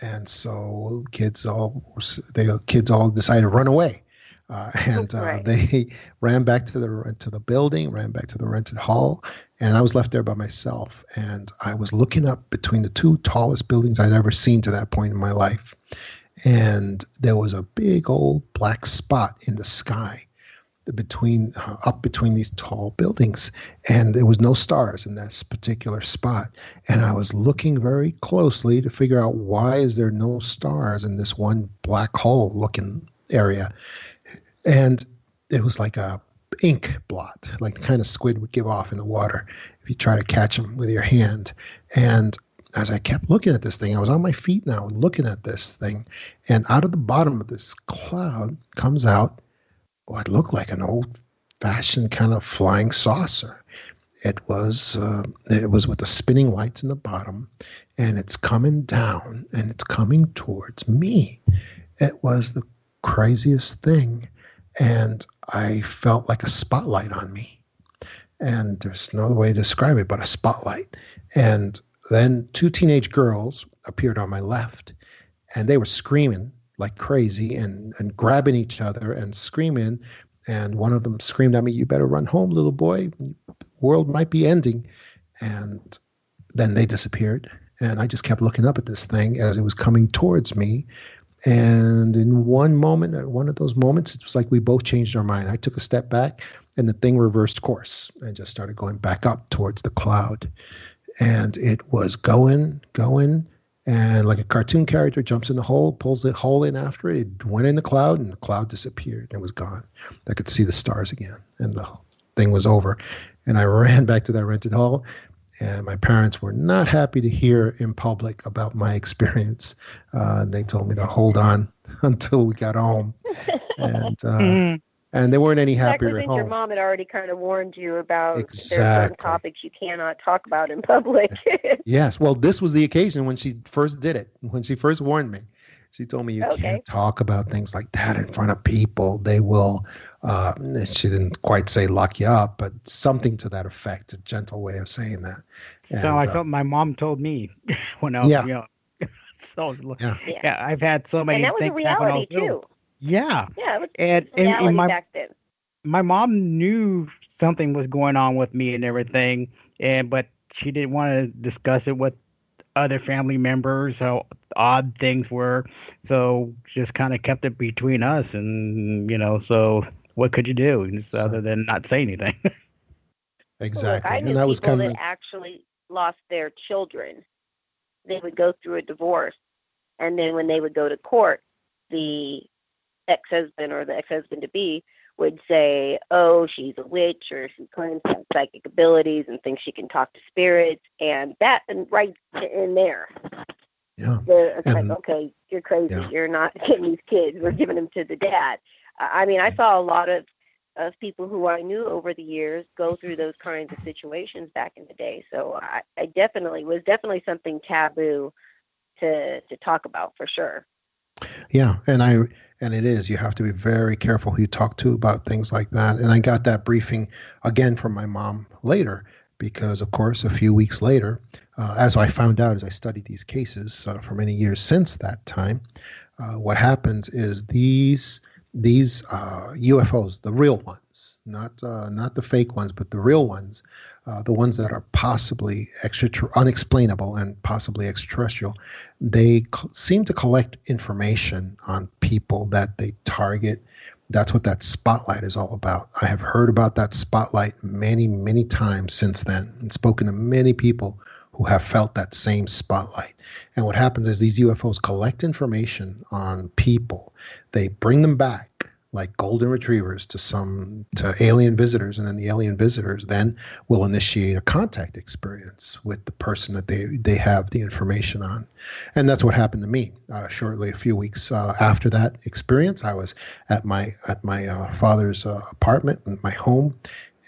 And so kids all decided to run away. Right. They ran back to the building, ran back to the rented hall, and I was left there by myself. And I was looking up between the 2 tallest buildings I'd ever seen to that point in my life. And there was a big old black spot in the sky up between these tall buildings, and there was no stars in that particular spot. And I was looking very closely to figure out, why is there no stars in this one black hole looking area? And it was like a ink blot, like the kind of squid would give off in the water if you try to catch them with your hand. And as I kept looking at this thing, I was on my feet now looking at this thing, and out of the bottom of this cloud comes out what looked like an old-fashioned kind of flying saucer. It was with the spinning lights in the bottom, and it's coming down, and it's coming towards me. It was the craziest thing, and I felt like a spotlight on me. And there's no other way to describe it but a spotlight. And then 2 teenage girls appeared on my left, and they were screaming like crazy and grabbing each other and screaming. And one of them screamed at me, "You better run home, little boy. The world might be ending." And then they disappeared. And I just kept looking up at this thing as it was coming towards me. And in one moment, at one of those moments, it was like we both changed our mind. I took a step back, and the thing reversed course and just started going back up towards the cloud. And it was going, and like a cartoon character jumps in the hole, pulls the hole in after it. It went in the cloud, and the cloud disappeared. It was gone. I could see the stars again, and the thing was over. And I ran back to that rented hall, and my parents were not happy to hear in public about my experience. They told me to hold on until we got home. And they weren't any happier at home. Your mom had already kind of warned you about Exactly. certain topics you cannot talk about in public. Yes. Well, this was the occasion when she first did it. When she first warned me, she told me, you can't talk about things like that in front of people. They will, she didn't quite say lock you up, but something to that effect, a gentle way of saying that. And, so I felt my mom told me when I was young. So yeah, I've had so many things happen. And that was a reality too. Yeah. Yeah, it was and back then. My mom knew something was going on with me and everything, but she didn't want to discuss it with other family members, how odd things were. So just kind of kept it between us, and so what could you do other than not say anything? Exactly. Look, I knew and that was people that actually lost their children. They would go through a divorce, and then when they would go to court, the ex-husband or the ex-husband-to-be would say, "Oh, she's a witch," or she claims to have psychic abilities and thinks she can talk to spirits, and right in there. Yeah. It's like, okay, you're crazy. Yeah. You're not getting these kids. We're giving them to the dad. I mean, I saw a lot of people who I knew over the years go through those kinds of situations back in the day. So I definitely something taboo to talk about for sure. Yeah, and it is. You have to be very careful who you talk to about things like that. And I got that briefing again from my mom later, because of course a few weeks later, as I found out as I studied these cases for many years since that time, what happens is these UFOs, the real ones, not the fake ones, but the real ones, the ones that are possibly unexplainable and possibly extraterrestrial, they seem to collect information on people that they target. That's what that spotlight is all about. I have heard about that spotlight many, many times since then and spoken to many people who have felt that same spotlight. And what happens is these UFOs collect information on people. They bring them back like golden retrievers to alien visitors, and then the alien visitors then will initiate a contact experience with the person that they have the information on. And that's what happened to me. Shortly, a few weeks after that experience, I was at my father's apartment, in my home,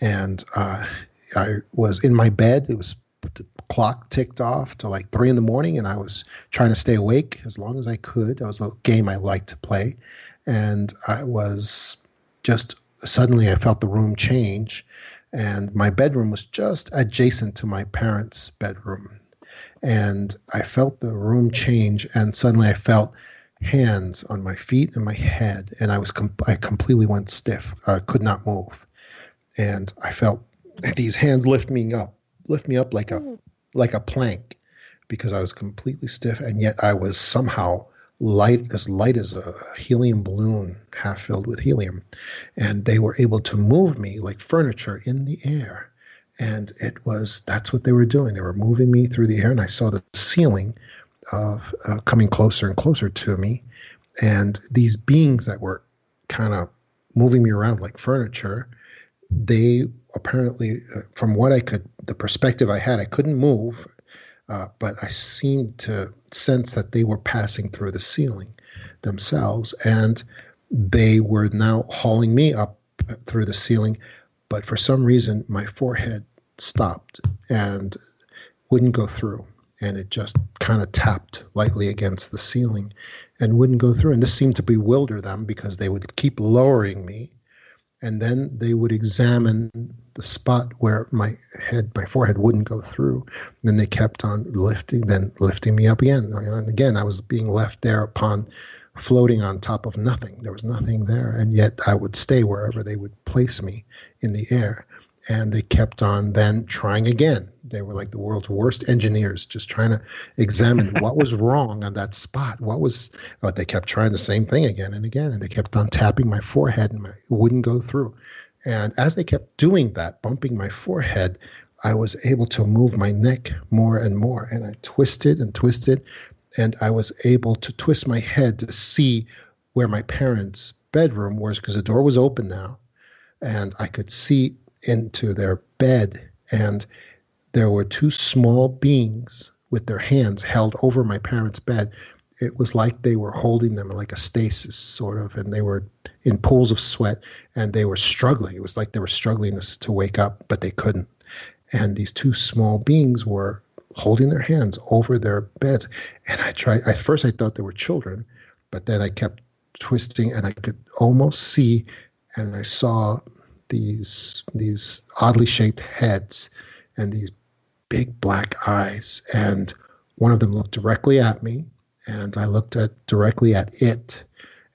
and I was in my bed. It was the clock ticked off to like 3 a.m, and I was trying to stay awake as long as I could. That was a game I liked to play. And I was just suddenly I felt the room change, and my bedroom was just adjacent to my parents' bedroom. And I felt the room change, and suddenly I felt hands on my feet and my head, and I completely went stiff. I could not move. And I felt these hands lift me up like a plank, because I was completely stiff, and yet I was somehow light as a helium balloon, half filled with helium. And they were able to move me like furniture in the air. And that's what they were doing. They were moving me through the air, and I saw the ceiling coming closer and closer to me. And these beings that were kind of moving me around like furniture, they apparently, from the perspective I had, I couldn't move. But I seemed to sense that they were passing through the ceiling themselves, and they were now hauling me up through the ceiling. But for some reason, my forehead stopped and wouldn't go through, and it just kind of tapped lightly against the ceiling and wouldn't go through. And this seemed to bewilder them, because they would keep lowering me, and then they would examine the spot where my forehead wouldn't go through. And then they kept on lifting me up again. And again, I was being left there floating on top of nothing. There was nothing there. And yet I would stay wherever they would place me in the air. And they kept on then trying again. They were like the world's worst engineers, just trying to examine what was wrong on that spot. But they kept trying the same thing again and again. And they kept on tapping my forehead, and it wouldn't go through. And as they kept doing that, bumping my forehead, I was able to move my neck more and more. And I twisted and twisted, and I was able to twist my head to see where my parents' bedroom was, because the door was open now. And I could see into their bed, and there were two small beings with their hands held over my parents' bed. It was like they were holding them like a stasis, sort of, and they were in pools of sweat, and they were struggling. It was like they were struggling to wake up, but they couldn't. And these two small beings were holding their hands over their beds. And at first I thought they were children, but then I kept twisting, and I could almost see, and I saw these oddly shaped heads and these big black eyes, and one of them looked directly at me, and I looked directly at it,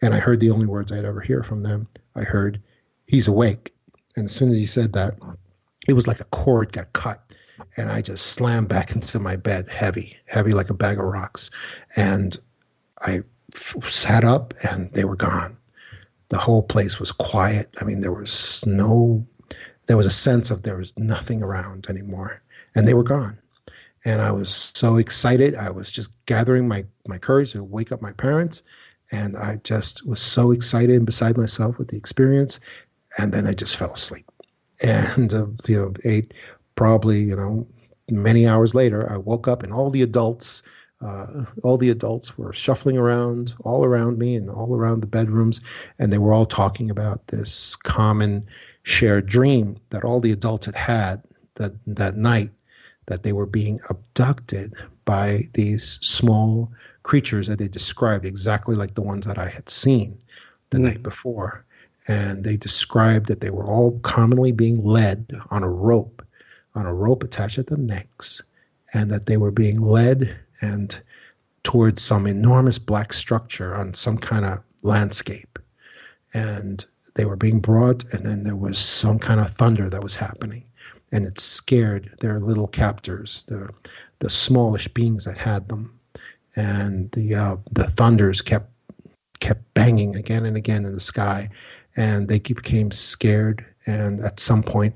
and I heard the only words I'd ever hear from them. I heard, "He's awake." And as soon as he said that, it was like a cord got cut, and I just slammed back into my bed, heavy like a bag of rocks. And I sat up, and they were gone. The whole place was quiet. I mean, there was a sense of there was nothing around anymore, and they were gone. And I was so excited. I was just gathering my courage to wake up my parents, and I just was so excited and beside myself with the experience. And then I just fell asleep. And many hours later, I woke up, and all the adults were shuffling around all around me and all around the bedrooms, and they were all talking about this common shared dream that all the adults had that night, that they were being abducted by these small creatures that they described exactly like the ones that I had seen the night before. And they described that they were all commonly being led on a rope attached at the necks, and that they were being led and towards some enormous black structure on some kind of landscape. And they were being brought, and then there was some kind of thunder that was happening. and it scared their little captors, the smallish beings that had them, and the thunders kept banging again and again in the sky, and they became scared. And at some point,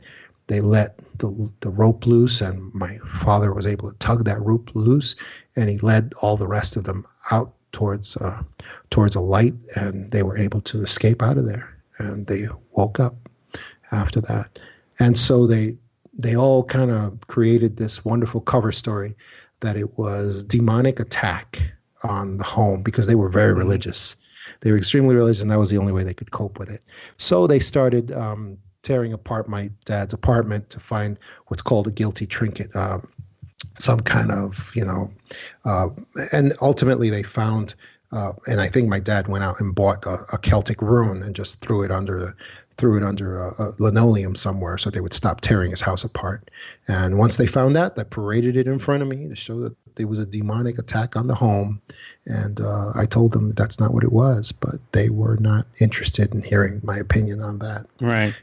they let the rope loose, and my father was able to tug that rope loose, and he led all the rest of them out towards a light, and they were able to escape out of there. And they woke up after that, and so they all kind of created this wonderful cover story that it was demonic attack on the home, because they were very religious. They were extremely religious, and that was the only way they could cope with it. So they started tearing apart my dad's apartment to find what's called a guilty trinket, some kind of, and ultimately they found, and I think my dad went out and bought a Celtic rune and just threw it under a linoleum somewhere so they would stop tearing his house apart. And once they found that, they paraded it in front of me to show that there was a demonic attack on the home. And I told them that's not what it was, but they were not interested in hearing my opinion on that. Right.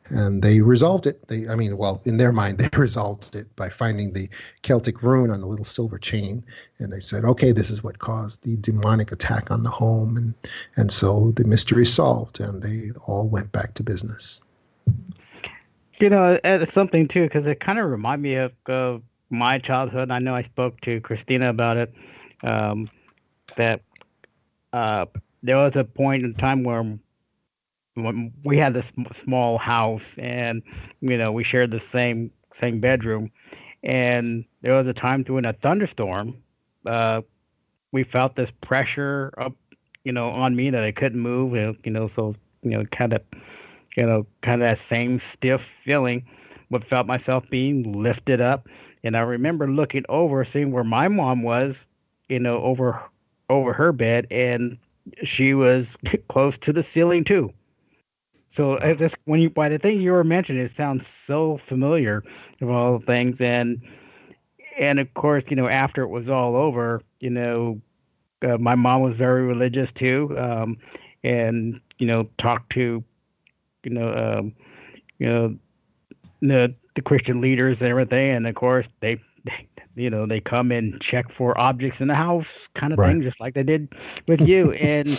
And they resolved it. In their mind, they resolved it by finding the Celtic rune on the little silver chain. And they said, okay, this is what caused the demonic attack on the home. And so the mystery solved, and they all went back to business. It's something, too, because it kind of reminded me of my childhood. I know I spoke to Christina about it, that there was a point in time where when we had this small house, and we shared the same bedroom, and there was a time during a thunderstorm, we felt this pressure up on me that I couldn't move, so kind of that same stiff feeling, but felt myself being lifted up. And I remember looking over, seeing where my mom was, over her bed, and she was close to the ceiling too. So just by the thing you were mentioning, it sounds so familiar of all the things, and of course, after it was all over, my mom was very religious too, and talked to, the Christian leaders and everything, and of course they come and check for objects in the house, kind of Right. thing, just like they did with you, and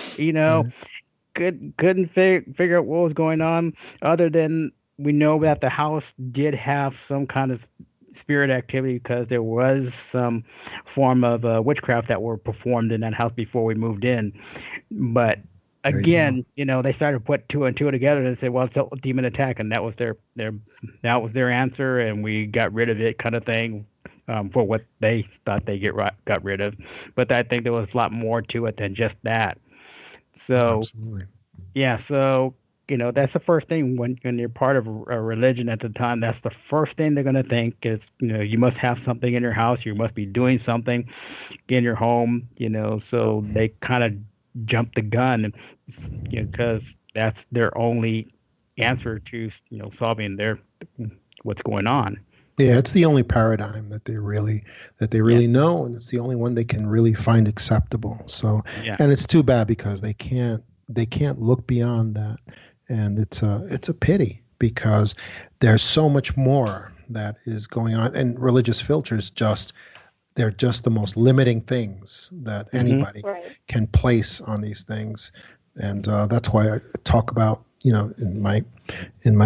couldn't figure out what was going on, other than we know that the house did have some kind of spirit activity, because there was some form of witchcraft that were performed in that house before we moved in. But again, they started to put two and two together and say, well, it's a demon attack, and that was their answer, and we got rid of it, kind of thing, for what they thought they got rid of. But I think there was a lot more to it than just that. So, absolutely. Yeah, so that's the first thing when you're part of a religion at the time. That's the first thing they're going to think is, you must have something in your house. You must be doing something in your home. So they kind of jump the gun, because that's their only answer to solving what's going on. Yeah, it's the only paradigm that they really know, and it's the only one they can really find acceptable. So, and it's too bad, because they can't look beyond that, and it's a pity, because there's so much more that is going on, and religious filters they're just the most limiting things that anybody can place on these things, and that's why I talk about, in my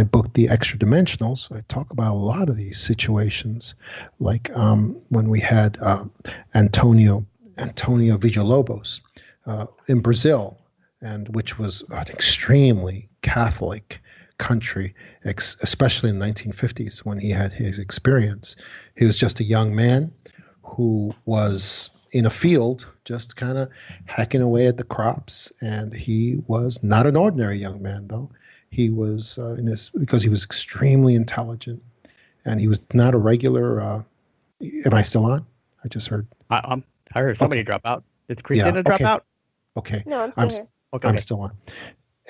book, The Extra Dimensionals, I talk about a lot of these situations, like when we had Antonio Villalobos in Brazil, and which was an extremely Catholic country, especially in the 1950s when he had his experience. He was just a young man who was in a field just kind of hacking away at the crops, and he was not an ordinary young man, though. He was because he was extremely intelligent, and he was not a regular. Am I still on? I just heard. I heard somebody drop out. Did Christina drop out? Okay. No, I'm still here. Okay. I'm still on.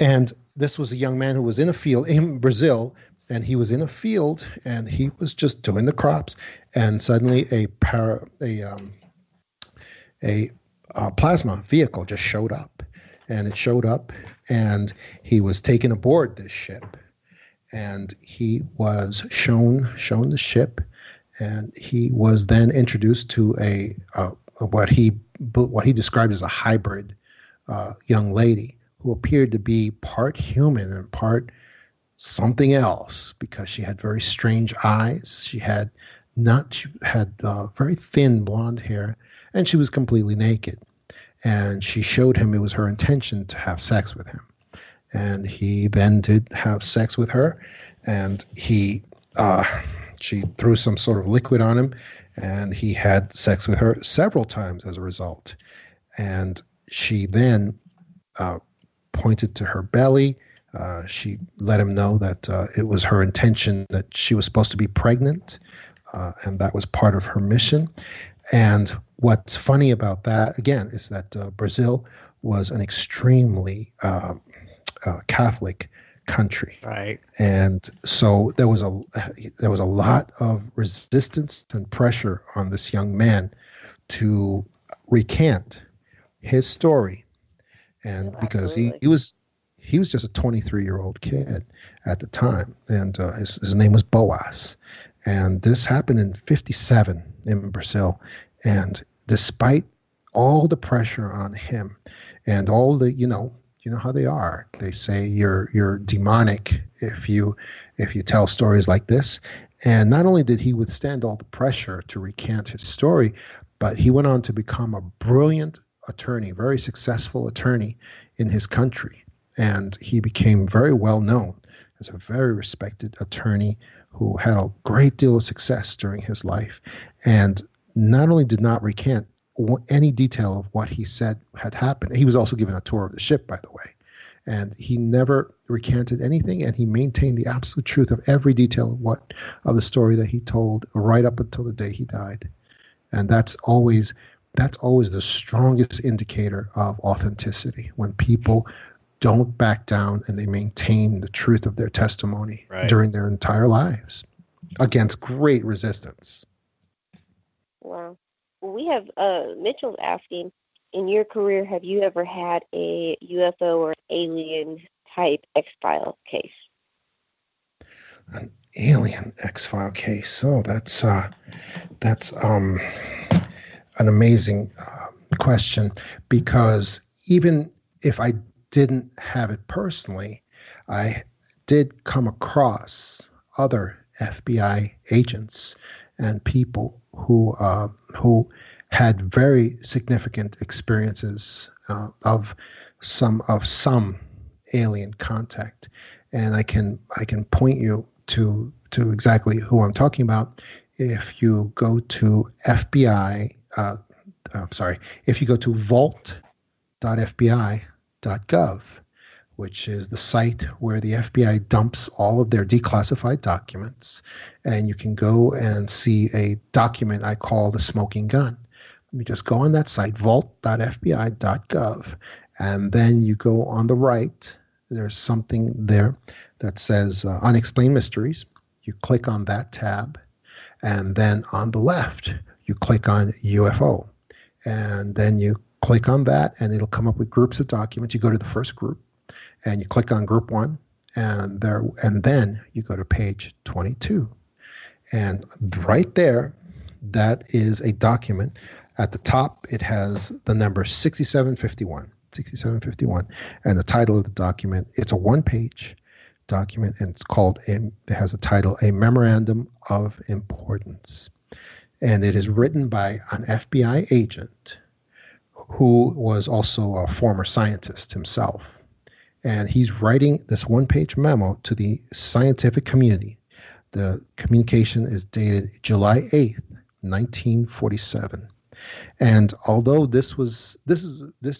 And this was a young man who was in a field in Brazil, and he was in a field, and he was just doing the crops, and suddenly a plasma vehicle just showed up, and he was taken aboard this ship, and he was shown the ship, and he was then introduced to what he described as a hybrid young lady who appeared to be part human and part something else, because she had very strange eyes. She had very thin blonde hair, and she was completely naked. And she showed him it was her intention to have sex with him. And he then did have sex with her, and she threw some sort of liquid on him, and he had sex with her several times as a result. And she then pointed to her belly. She let him know that it was her intention that she was supposed to be pregnant, and that was part of her mission. And what's funny about that, again, is that Brazil was an extremely Catholic country, right? And so there was a lot of resistance and pressure on this young man to recant his story, and because he was just a 23-year-old kid at the time, and his name was Boas, and this happened in '57 in Brazil, and despite all the pressure on him and all the you know how they are. They say you're demonic if you tell stories like this. And not only did he withstand all the pressure to recant his story, but he went on to become a brilliant attorney, very successful attorney in his country. And he became very well known as a very respected attorney who had a great deal of success during his life. And not only did not recant any detail of what he said had happened. He was also given a tour of the ship, by the way. And he never recanted anything, and he maintained the absolute truth of every detail of the story that he told right up until the day he died. And that's always the strongest indicator of authenticity, when people don't back down and they maintain the truth of their testimony during their entire lives against great resistance. Wow. We have Mitchell's asking, in your career, have you ever had a UFO or alien type X-File case? An alien X-File case. Oh, that's an amazing question, because even if I didn't have it personally, I did come across other FBI agents and people who had very significant experiences of some alien contact, and I can point you to exactly who I'm talking about. If you go to if you go to vault.fbi.gov, which is the site where the FBI dumps all of their declassified documents, and you can go and see a document I call the smoking gun. You just go on that site, vault.fbi.gov, and then you go on the right. There's something there that says Unexplained Mysteries. You click on that tab, and then on the left, you click on UFO, and then you click on that, and it'll come up with groups of documents. You go to the first group, and you click on group 1, and then you go to page 22. And right there, that is a document. At the top, it has the number 6751, and the title of the document, it's a one-page document, and it has a title, A Memorandum of Importance. And it is written by an FBI agent who was also a former scientist himself. And he's writing this one-page memo to the scientific community. The communication is dated July 8th, 1947. And although this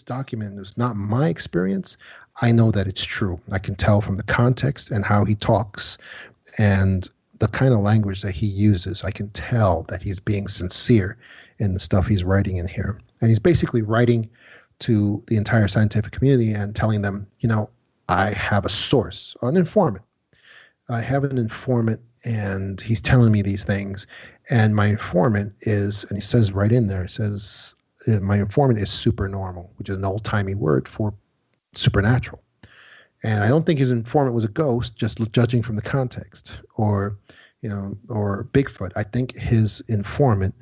document is not my experience, I know that it's true. I can tell from the context and how he talks and the kind of language that he uses. I can tell that he's being sincere in the stuff he's writing in here. And he's basically writing to the entire scientific community and telling them, I have a source, an informant. I have an informant, and he's telling me these things. And my informant is, and he says right in there, my informant is supernormal, which is an old-timey word for supernatural. And I don't think his informant was a ghost, just judging from the context, or Bigfoot. I think his informant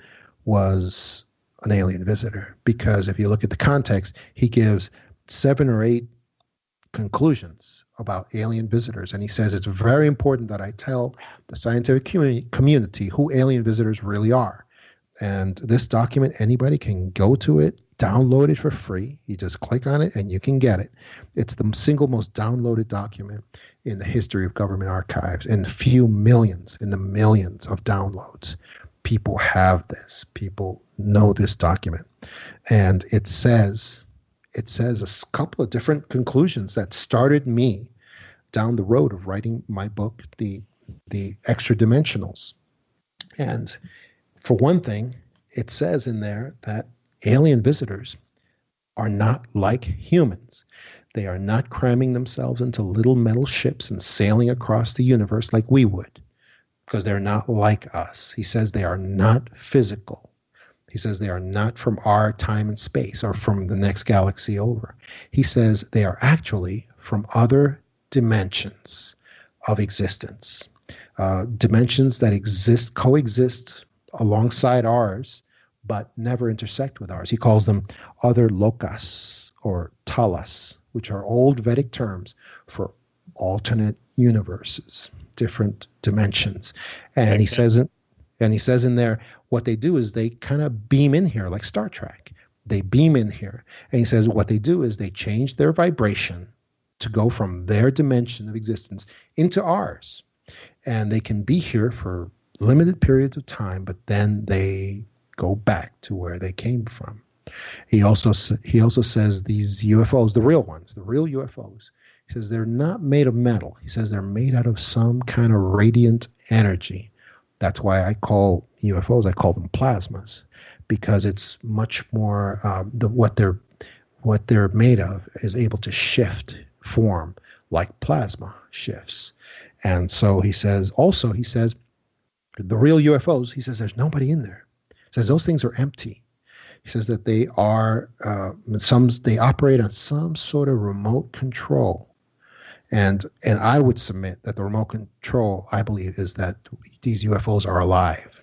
was an alien visitor, because if you look at the context, he gives 7 or 8 conclusions about alien visitors, and he says it's very important that I tell the scientific community who alien visitors really are. And this document, anybody can go to it, download it for free. You just click on it and you can get it. It's the single most downloaded document in the history of government archives, and in the millions of downloads. People have this. People know this document. And it says a couple of different conclusions that started me down the road of writing my book, the Extra Dimensionals. And for one thing, it says in there that alien visitors are not like humans. They are not cramming themselves into little metal ships and sailing across the universe like we would, because they're not like us. He says they are not physical. He says they are not from our time and space or from the next galaxy over. He says they are actually from other dimensions of existence, dimensions that coexist alongside ours, but never intersect with ours. He calls them other lokas or talas, which are old Vedic terms for alternate universes, different dimensions. And he says in there, what they do is they kind of beam in here like Star Trek. They beam in here. And he says what they do is they change their vibration to go from their dimension of existence into ours. And they can be here for limited periods of time, but then they go back to where they came from. He also says these UFOs, the real ones, the real UFOs, he says they're not made of metal. He says they're made out of some kind of radiant energy. That's why I call UFOs, I call them plasmas, because it's much more what they're made of is able to shift form like plasma shifts. And so he says the real UFOs, he says there's nobody in there. He says those things are empty. He says that they are they operate on some sort of remote control. And I would submit that the remote control, I believe, is that these UFOs are alive.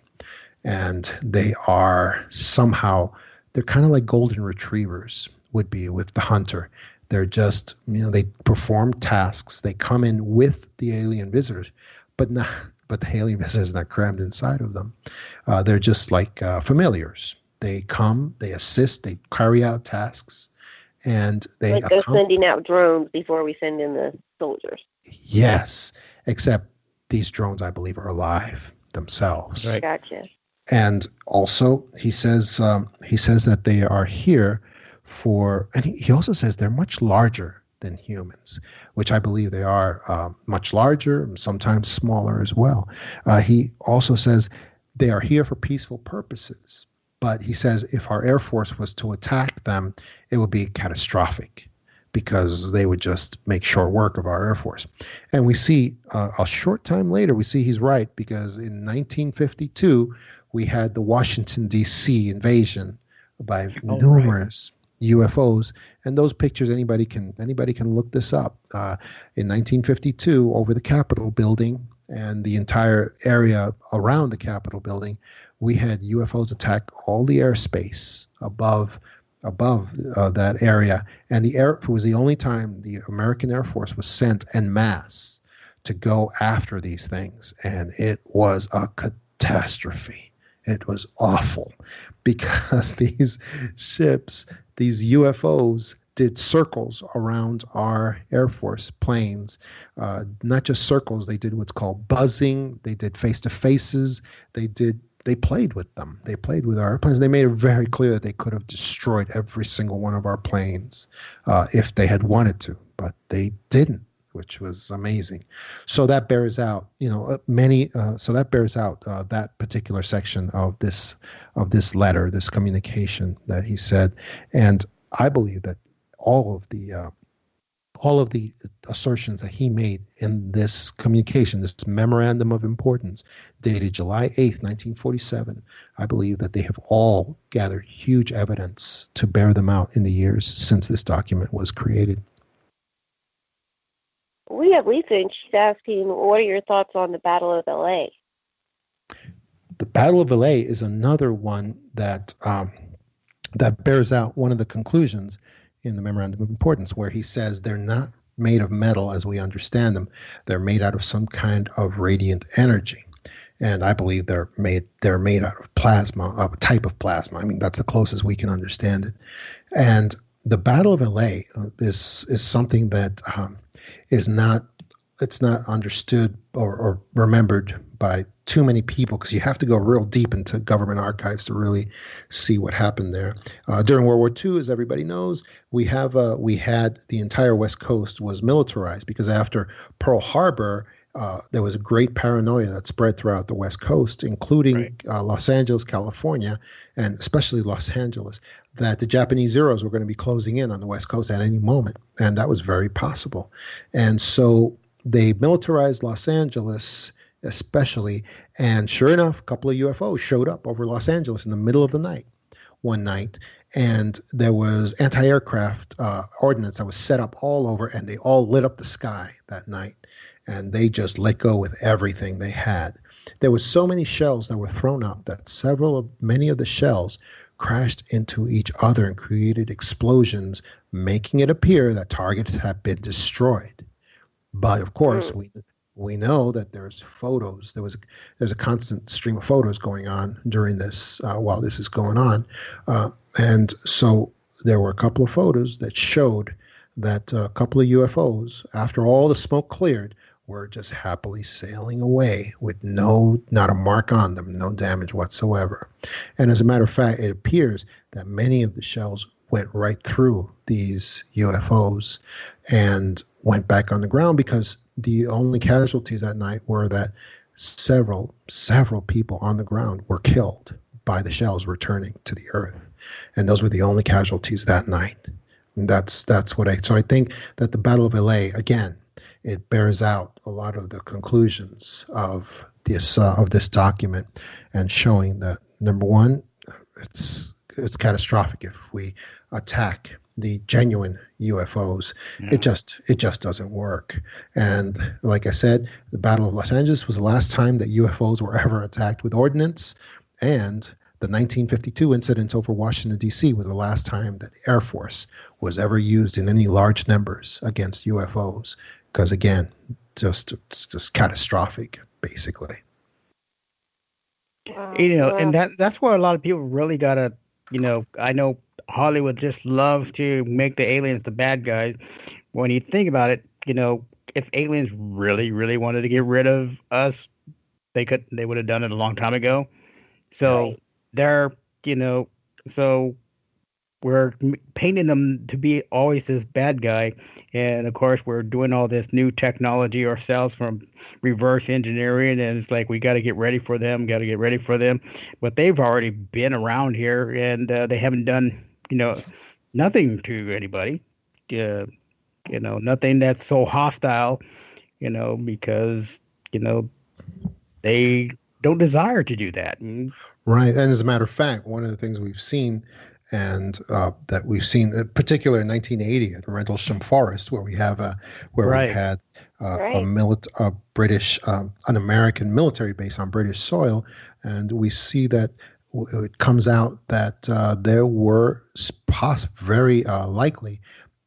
And they are they're kind of like golden retrievers would be with the hunter. They're just, they perform tasks. They come in with the alien visitors, but the alien visitors are not crammed inside of them. They're just like familiars. They come, they assist, they carry out tasks, and they like they're sending out drones before we send in the soldiers. Yes, except these drones, I believe, are alive themselves. Right. Gotcha. And also, he says that they are here and he also says they're much larger than humans, which I believe they are, much larger, sometimes smaller as well. He also says they are here for peaceful purposes. But he says if our Air Force was to attack them, it would be catastrophic because they would just make short work of our Air Force. And we see a short time later, we see he's right, because in 1952, we had the Washington, D.C. invasion by numerous UFOs. And those pictures, anybody can look this up. In 1952, over the Capitol building and the entire area around the Capitol building, we had UFOs attack all the airspace above that area. And it was the only time the American Air Force was sent en masse to go after these things. And it was a catastrophe. It was awful because these ships, these UFOs, did circles around our Air Force planes. Not just circles, they did what's called buzzing. They did face-to-faces. They played with them. They played with our airplanes. They made it very clear that they could have destroyed every single one of our planes if they had wanted to, but they didn't, which was amazing. So that bears out, that particular section of this letter, this communication that he said. And I believe that all of the assertions that he made in this communication, this memorandum of importance, dated July 8th, 1947, I believe that they have all gathered huge evidence to bear them out in the years since this document was created. We have Lisa, and she's asking, what are your thoughts on the Battle of L.A.? The Battle of LA is another one that that bears out one of the conclusions in the Memorandum of Importance, where he says they're not made of metal as we understand them. They're made out of some kind of radiant energy. And I believe they're made out of plasma, of a type of plasma. I mean, that's the closest we can understand it. And the Battle of LA is something that is not it's not understood or remembered by too many people, because you have to go real deep into government archives to really see what happened there. During World War II, as everybody knows, we had the entire West Coast was militarized, because after Pearl Harbor, there was a great paranoia that spread throughout the West Coast, including Los Angeles, California, and especially Los Angeles, that the Japanese Zeros were going to be closing in on the West Coast at any moment. And that was very possible. And so they militarized Los Angeles especially. And sure enough, a couple of UFOs showed up over Los Angeles in the middle of the night, one night. And there was anti-aircraft ordnance that was set up all over, and they all lit up the sky that night. And they just let go with everything they had. There was so many shells that were thrown up that many of the shells crashed into each other and created explosions, making it appear that targets had been destroyed. But of course, we know that there's photos. There's a constant stream of photos going on during this while this is going on, and so there were a couple of photos that showed that a couple of UFOs, after all the smoke cleared, were just happily sailing away with not a mark on them, no damage whatsoever. And as a matter of fact, it appears that many of the shells went right through these UFOs and went back on the ground, because the only casualties that night were that several people on the ground were killed by the shells returning to the earth. And those were the only casualties that night. And that's what so I think that the Battle of LA, again, it bears out a lot of the conclusions of this document, and showing that, number one, it's catastrophic if we attack the genuine UFOs. It just doesn't work. And like I said, the Battle of Los Angeles was the last time that UFOs were ever attacked with ordnance, and the 1952 incidents over Washington, D.C. was the last time that the Air Force was ever used in any large numbers against UFOs, because again, it's just catastrophic, basically. And that's where a lot of people really gotta, I know Hollywood just loves to make the aliens the bad guys. When you think about it, if aliens really, really wanted to get rid of us, they would have done it a long time ago. So they're, so we're painting them to be always this bad guy. And of course, we're doing all this new technology ourselves from reverse engineering. And it's like, we got to get ready for them, But they've already been around here, and they haven't done, nothing to anybody, nothing that's so hostile, because, they don't desire to do that. Right. And as a matter of fact, one of the things we've seen, and that we've seen, in particular in 1980 at Rendlesham Forest, where we had a British, an American military base on British soil, and we see that it comes out that there were very likely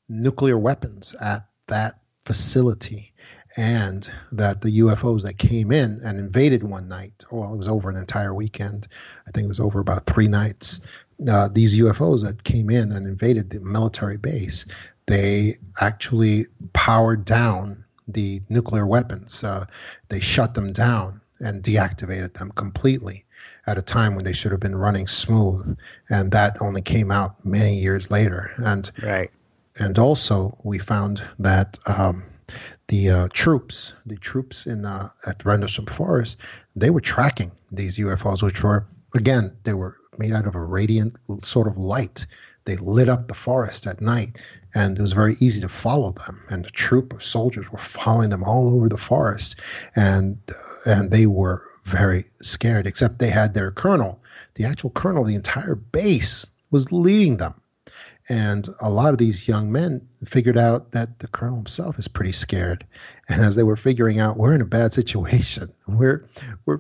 nuclear weapons at that facility, and that the UFOs that came in and invaded one night, well, it was over an entire weekend. I think it was over about 3 nights. These UFOs that came in and invaded the military base, they actually powered down the nuclear weapons. They shut them down and deactivated them completely at a time when they should have been running smooth. And that only came out many years later. And also we found that the troops at Rendlesham Forest, they were tracking these UFOs, which were, again, they were made out of a radiant sort of light. They lit up the forest at night, and it was very easy to follow them. And the troop of soldiers were following them all over the forest, and they were very scared, except they had their colonel. The actual colonel, the entire base was leading them. And a lot of these young men figured out that the colonel himself is pretty scared. And as they were figuring out, we're in a bad situation. We're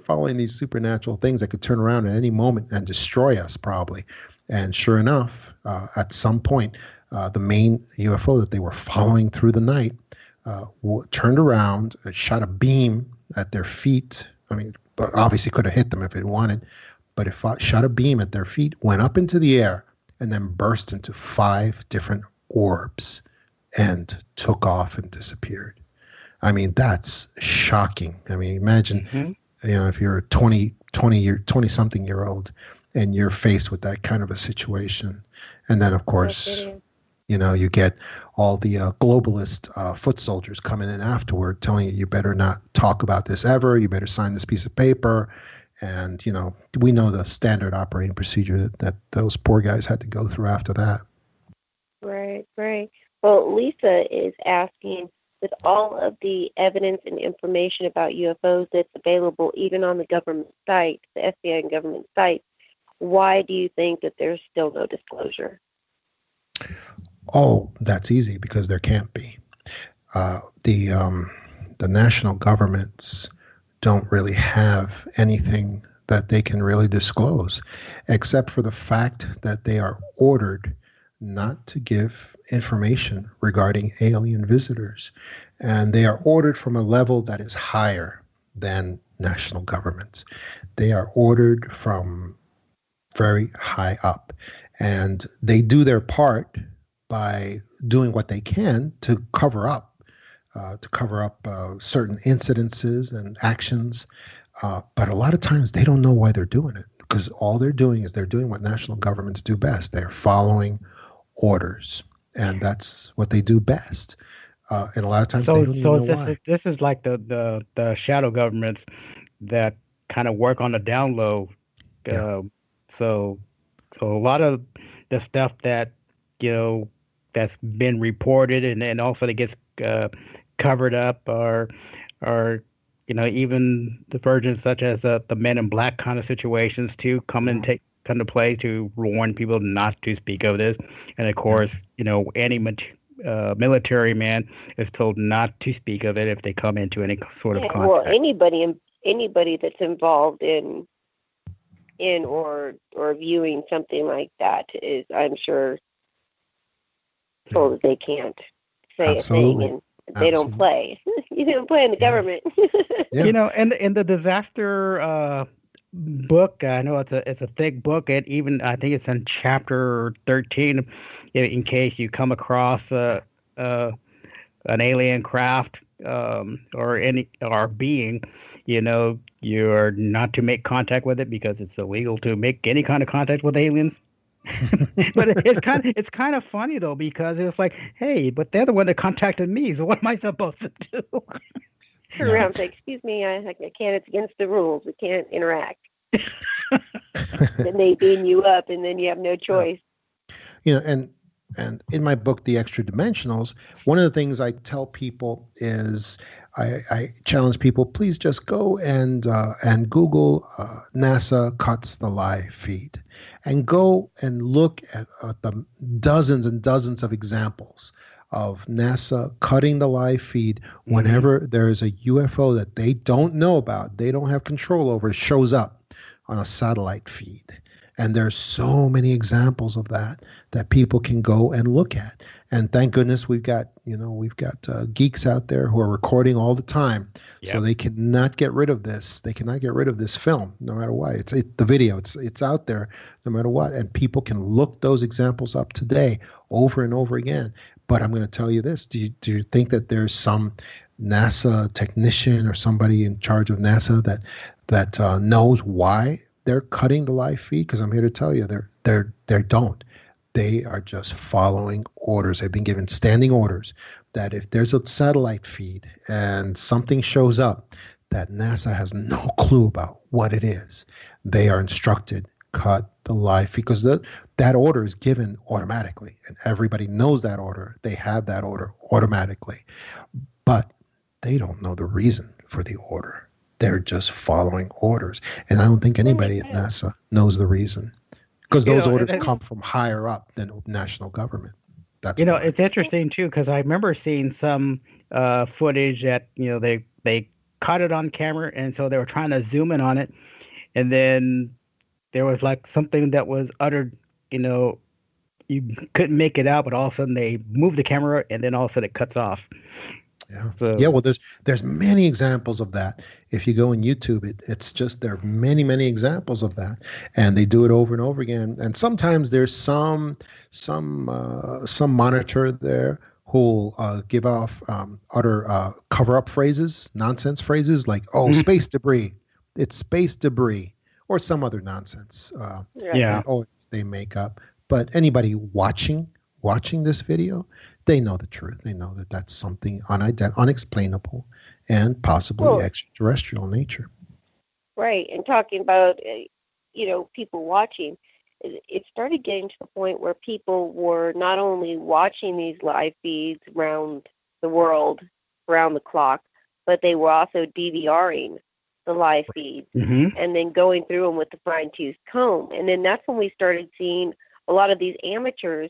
following these supernatural things that could turn around at any moment and destroy us, probably. And sure enough, at some point, the main UFO that they were following through the night turned around, shot a beam at their feet. I mean, obviously could have hit them if it wanted, but it shot a beam at their feet, went up into the air, and then burst into 5 different orbs and took off and disappeared. I mean, that's shocking. I mean, imagine, if you're a 20-something year old and you're faced with that kind of a situation. And then, of course, you get all the globalist foot soldiers coming in afterward telling you better not talk about this ever. You better sign this piece of paper. And, we know the standard operating procedure that those poor guys had to go through after that. Right. Well, Lisa is asking, with all of the evidence and information about UFOs that's available even on the government site, the FBI and government site, why do you think that there's still no disclosure? Oh, that's easy, because there can't be. The national governments don't really have anything that they can really disclose, except for the fact that they are ordered not to give information regarding alien visitors. And they are ordered from a level that is higher than national governments. They are ordered from very high up. And they do their part by doing what they can to cover up certain incidences and actions. But a lot of times they don't know why they're doing it, because all they're doing is they're doing what national governments do best. They're following orders, and that's what they do best. And a lot of times they don't even know why. This is like the shadow governments that kind of work on the down low. So a lot of the stuff that that's been reported and also that gets covered up are even the versions such as the Men in Black kind of situations too come to play to warn people not to speak of this. And of course, any military man is told not to speak of it if they come into any sort of contact. Well, anybody that's involved in or viewing something like that is, I'm sure, told that they can't say Absolutely. a thing, and they don't play. You don't play in the government. And in the disaster book, I know it's a thick book, and even I think it's in chapter 13. In case you come across an alien craft or being, you're not to make contact with it because it's illegal to make any kind of contact with aliens. But it's kind of funny though, because it's like, hey, but they're the one that contacted me, so what am I supposed to do? Turn around and say, excuse me, I can't, it's against the rules, we can't interact. Then they beam you up, and then you have no choice. And in my book, The Extra Dimensionals, one of the things I tell people is I challenge people, please just go and Google NASA cuts the live feed, and go and look at the dozens and dozens of examples of NASA cutting the live feed whenever there is a UFO that they don't know about, they don't have control over, shows up on a satellite feed. And there's so many examples of that people can go and look at. And thank goodness we've got geeks out there who are recording all the time. Yep. So they cannot get rid of this. They cannot get rid of this film, no matter what. It's the video. It's out there, no matter what. And people can look those examples up today, over and over again. But I'm going to tell you this: do you think that there's some NASA technician or somebody in charge of NASA that knows why they're cutting the live feed? Because I'm here to tell you, they don't. They are just following orders. They've been given standing orders that if there's a satellite feed and something shows up that NASA has no clue about what it is, they are instructed, cut the live feed, because that order is given automatically, and everybody knows that order. They have that order automatically, but they don't know the reason for the order. They're just following orders. And I don't think anybody at NASA knows the reason. because those orders come from higher up than national government. That's it's interesting too, because I remember seeing some footage that they caught it on camera, and so they were trying to zoom in on it, and then there was like something that was uttered, you couldn't make it out, but all of a sudden they move the camera, and then all of a sudden it cuts off. Yeah. So, well, there's many examples of that. If you go on YouTube, it's just there are many examples of that, and they do it over and over again. And sometimes there's some monitor there who'll give off utter cover-up phrases, nonsense phrases like space debris, it's space debris, or some other nonsense. They make up. But anybody watching this video, they know the truth. They know that that's something unexplainable and possibly extraterrestrial in nature. Right. And talking about, people watching, it started getting to the point where people were not only watching these live feeds around the world, around the clock, but they were also DVRing the live feeds and then going through them with the fine-tooth comb. And then that's when we started seeing a lot of these amateurs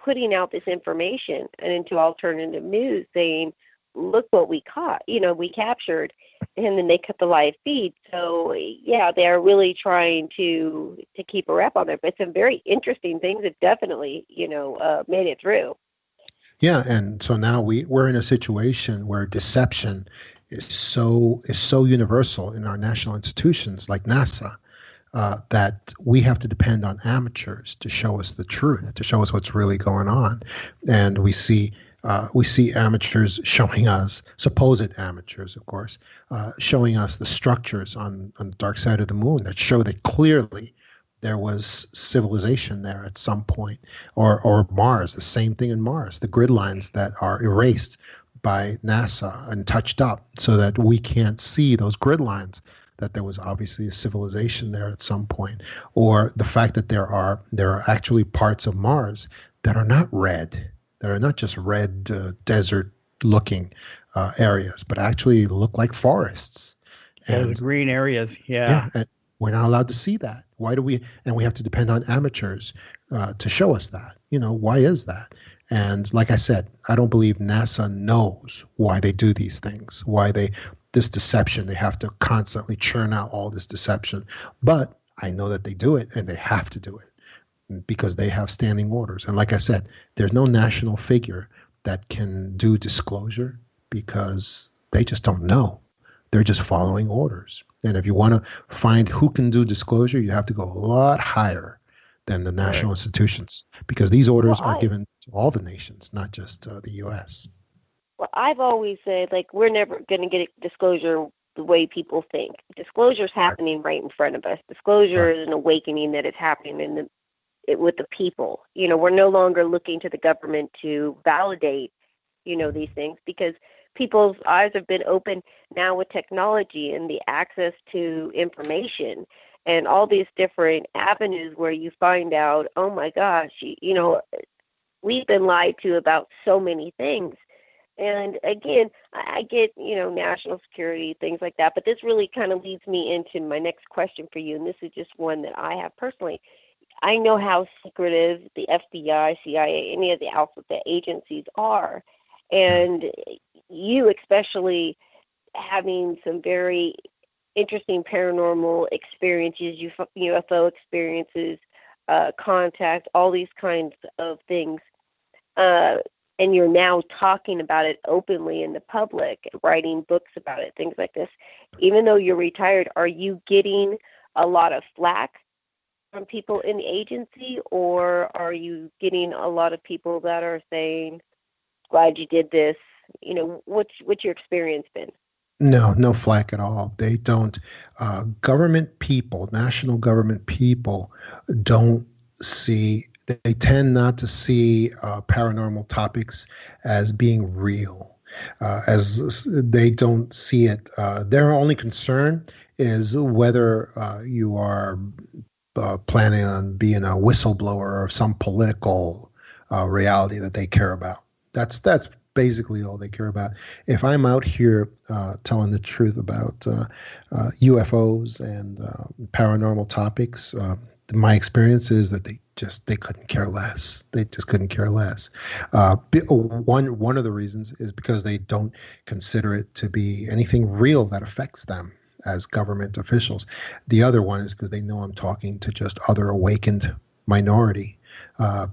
putting out this information and into alternative news saying, look what we caught, we captured, and then they cut the live feed. So yeah, they're really trying to keep a rep on there, but some very interesting things that definitely, made it through. Yeah. And so now we're in a situation where deception is so universal in our national institutions like NASA. That we have to depend on amateurs to show us the truth, to show us what's really going on, and we see amateurs showing us, supposed amateurs, of course, showing us the structures on the dark side of the moon that show that clearly there was civilization there at some point, or Mars, the same thing in Mars, the grid lines that are erased by NASA and touched up so that we can't see those grid lines, that there was obviously a civilization there at some point, or the fact that there are actually parts of Mars that are not red, that are not just red desert-looking areas, but actually look like forests. And those green areas, yeah. And we're not allowed to see that. Why do we? And we have to depend on amateurs to show us that. Why is that? And like I said, I don't believe NASA knows why they do these things, this deception. They have to constantly churn out all this deception. But I know that they do it, and they have to do it because they have standing orders. And like I said, there's no national figure that can do disclosure because they just don't know. They're just following orders. And if you want to find who can do disclosure, you have to go a lot higher than the national institutions, because these orders are given to all the nations, not just the U.S. Well, I've always said, we're never going to get disclosure the way people think. Disclosure is happening right in front of us. Disclosure is an awakening that is happening with the people. We're no longer looking to the government to validate, these things, because people's eyes have been open now with technology and the access to information and all these different avenues where you find out, oh my gosh, we've been lied to about so many things. And again, I get, national security, things like that, but this really kind of leads me into my next question for you, and this is just one that I have personally. I know how secretive the FBI, CIA, any of the alphabet agencies are, and you especially having some very interesting paranormal experiences, UFO experiences, contact, all these kinds of things. And you're now talking about it openly in the public, writing books about it, things like this. Even though you're retired, are you getting a lot of flack from people in the agency, or are you getting a lot of people that are saying, glad you did this? What's your experience been? No flack at all. They don't. Government people, national government people, don't see. They tend not to see paranormal topics as being real, as they don't see it. Their only concern is whether you are planning on being a whistleblower of some political reality that they care about. That's basically all they care about. If I'm out here telling the truth about UFOs and paranormal topics, my experience is that they couldn't care less. They just couldn't care less. One of the reasons is because they don't consider it to be anything real that affects them as government officials. The other one is because they know I'm talking to just other awakened minority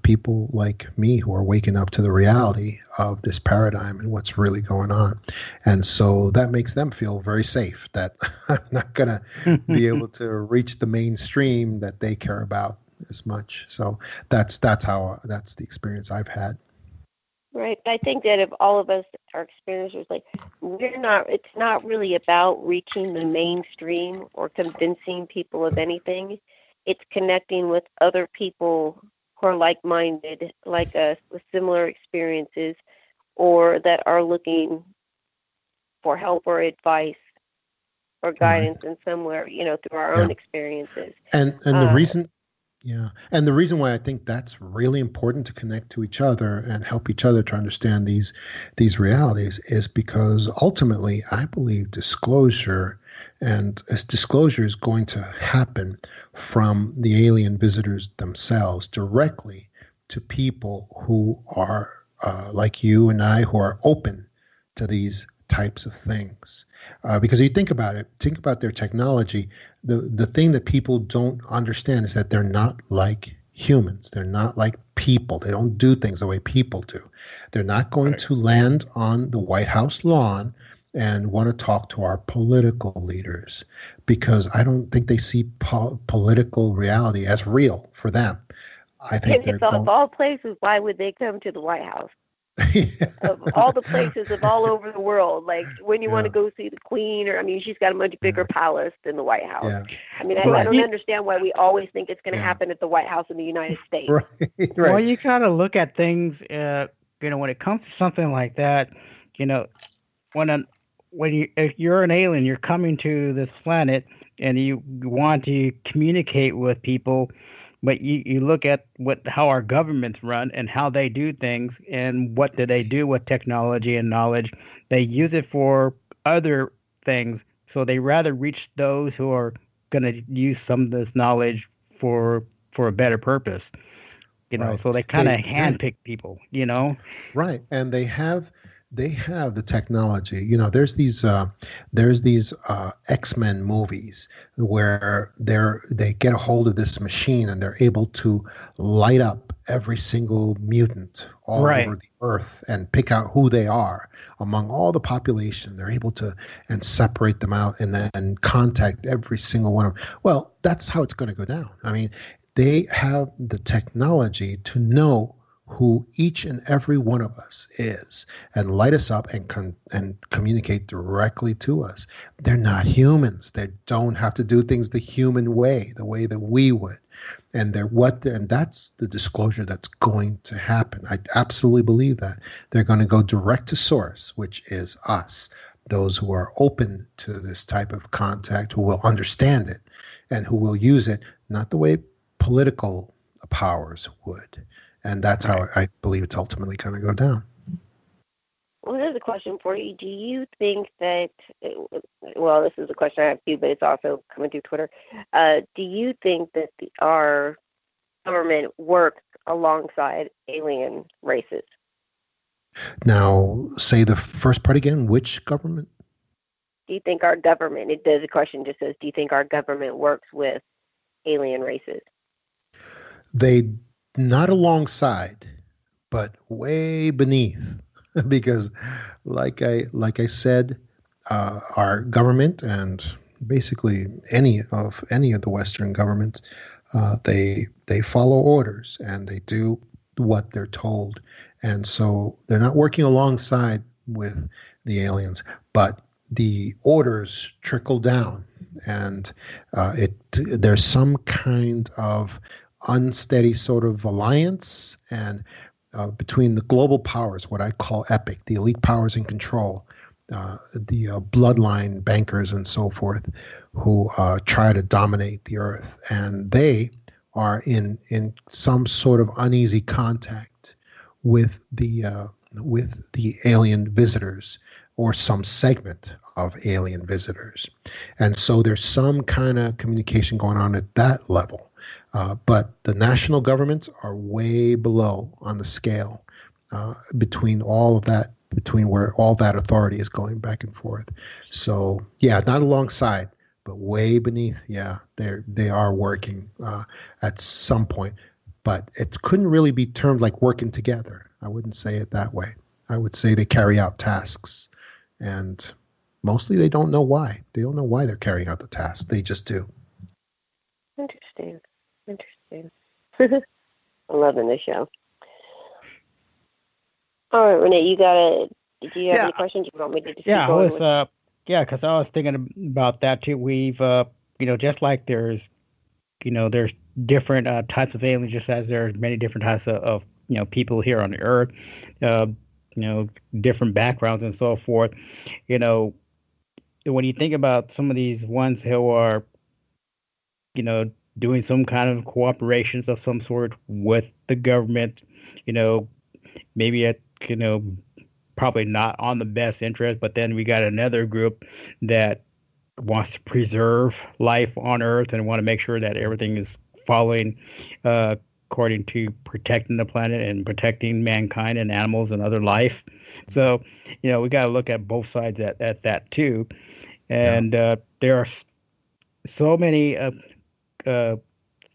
people like me who are waking up to the reality of this paradigm and what's really going on. And so that makes them feel very safe that I'm not going to be able to reach the mainstream that they care about as much. So that's the experience I've had. Right. I think that if all of us are experiencers, like it's not really about reaching the mainstream or convincing people of anything. It's connecting with other people who are like-minded, like us, with similar experiences, or that are looking for help or advice or guidance in somewhere, through our own experiences. And the reason, and the reason why I think that's really important to connect to each other and help each other to understand these realities is because ultimately I believe disclosure is going to happen from the alien visitors themselves directly to people who are like you and I, who are open to these types of things. Because you think about their technology, the thing that people don't understand is that they're not like humans. They're not like people. They don't do things the way people do. They're not going to land on the White House lawn and want to talk to our political leaders, because I don't think they see political reality as real for them. I think of all places, why would they come to the White House? Of all the places of all over the world, like when you want to go see the Queen, she's got a much bigger palace than the White House. I don't understand why we always think it's going to happen at the White House in the United States. Right. Well, you kind of look at things, when it comes to something like that, if you're an alien, you're coming to this planet and you want to communicate with people, but you look at how our governments run and how they do things, and what do they do with technology and knowledge? They use it for other things. So they rather reach those who are going to use some of this knowledge for a better purpose. So they kind of handpick people, Right. And they have the technology. There's these X-Men movies where they get a hold of this machine and they're able to light up every single mutant all over the earth and pick out who they are among all the population. They're able to and separate them out and then contact every single one of them. Well, that's how it's going to go down. They have the technology to know who each and every one of us is and light us up and communicate directly to us. They're not humans. They don't have to do things the human way, the way that we would. And that's the disclosure that's going to happen. I absolutely believe that. They're going to go direct to source, which is us, those who are open to this type of contact, who will understand it and who will use it, not the way political powers would. And that's how I believe it's ultimately going to go down. Well, here's a question for you. Do you think that, this is a question I have for you, but it's also coming through Twitter. Do you think that our government works alongside alien races? Now, say the first part again. Which government? Do you think our government, the question just says, do you think our government works with alien races? They not alongside, but way beneath, because like I said, our government and basically any of the Western governments, they follow orders and they do what they're told, and so they're not working alongside with the aliens, but the orders trickle down, and there's some kind of unsteady sort of alliance and between the global powers, what I call epic, the elite powers in control, the bloodline bankers and so forth, who try to dominate the earth, and they are in some sort of uneasy contact with the alien visitors or some segment of alien visitors, and so there's some kind of communication going on at that level. But the national governments are way below on the scale between all of that, between where all that authority is going back and forth. So yeah, not alongside, but way beneath. Yeah, they are working at some point, but it couldn't really be termed like working together. I wouldn't say it that way. I would say they carry out tasks, and mostly they don't know why. They don't know why they're carrying out the task. They just do. Interesting. I'm loving this show. All right, Renee, do you have any questions you want me to just keep going with? Because I was thinking about that too. We've, just like there's different types of aliens, just as there's many different types of people here on the earth, different backgrounds and so forth. When you think about some of these ones who are, doing some kind of cooperations of some sort with the government, maybe at, probably not on the best interest, but then we got another group that wants to preserve life on Earth and want to make sure that everything is following according to protecting the planet and protecting mankind and animals and other life. So, we got to look at both sides at that too. And there are so many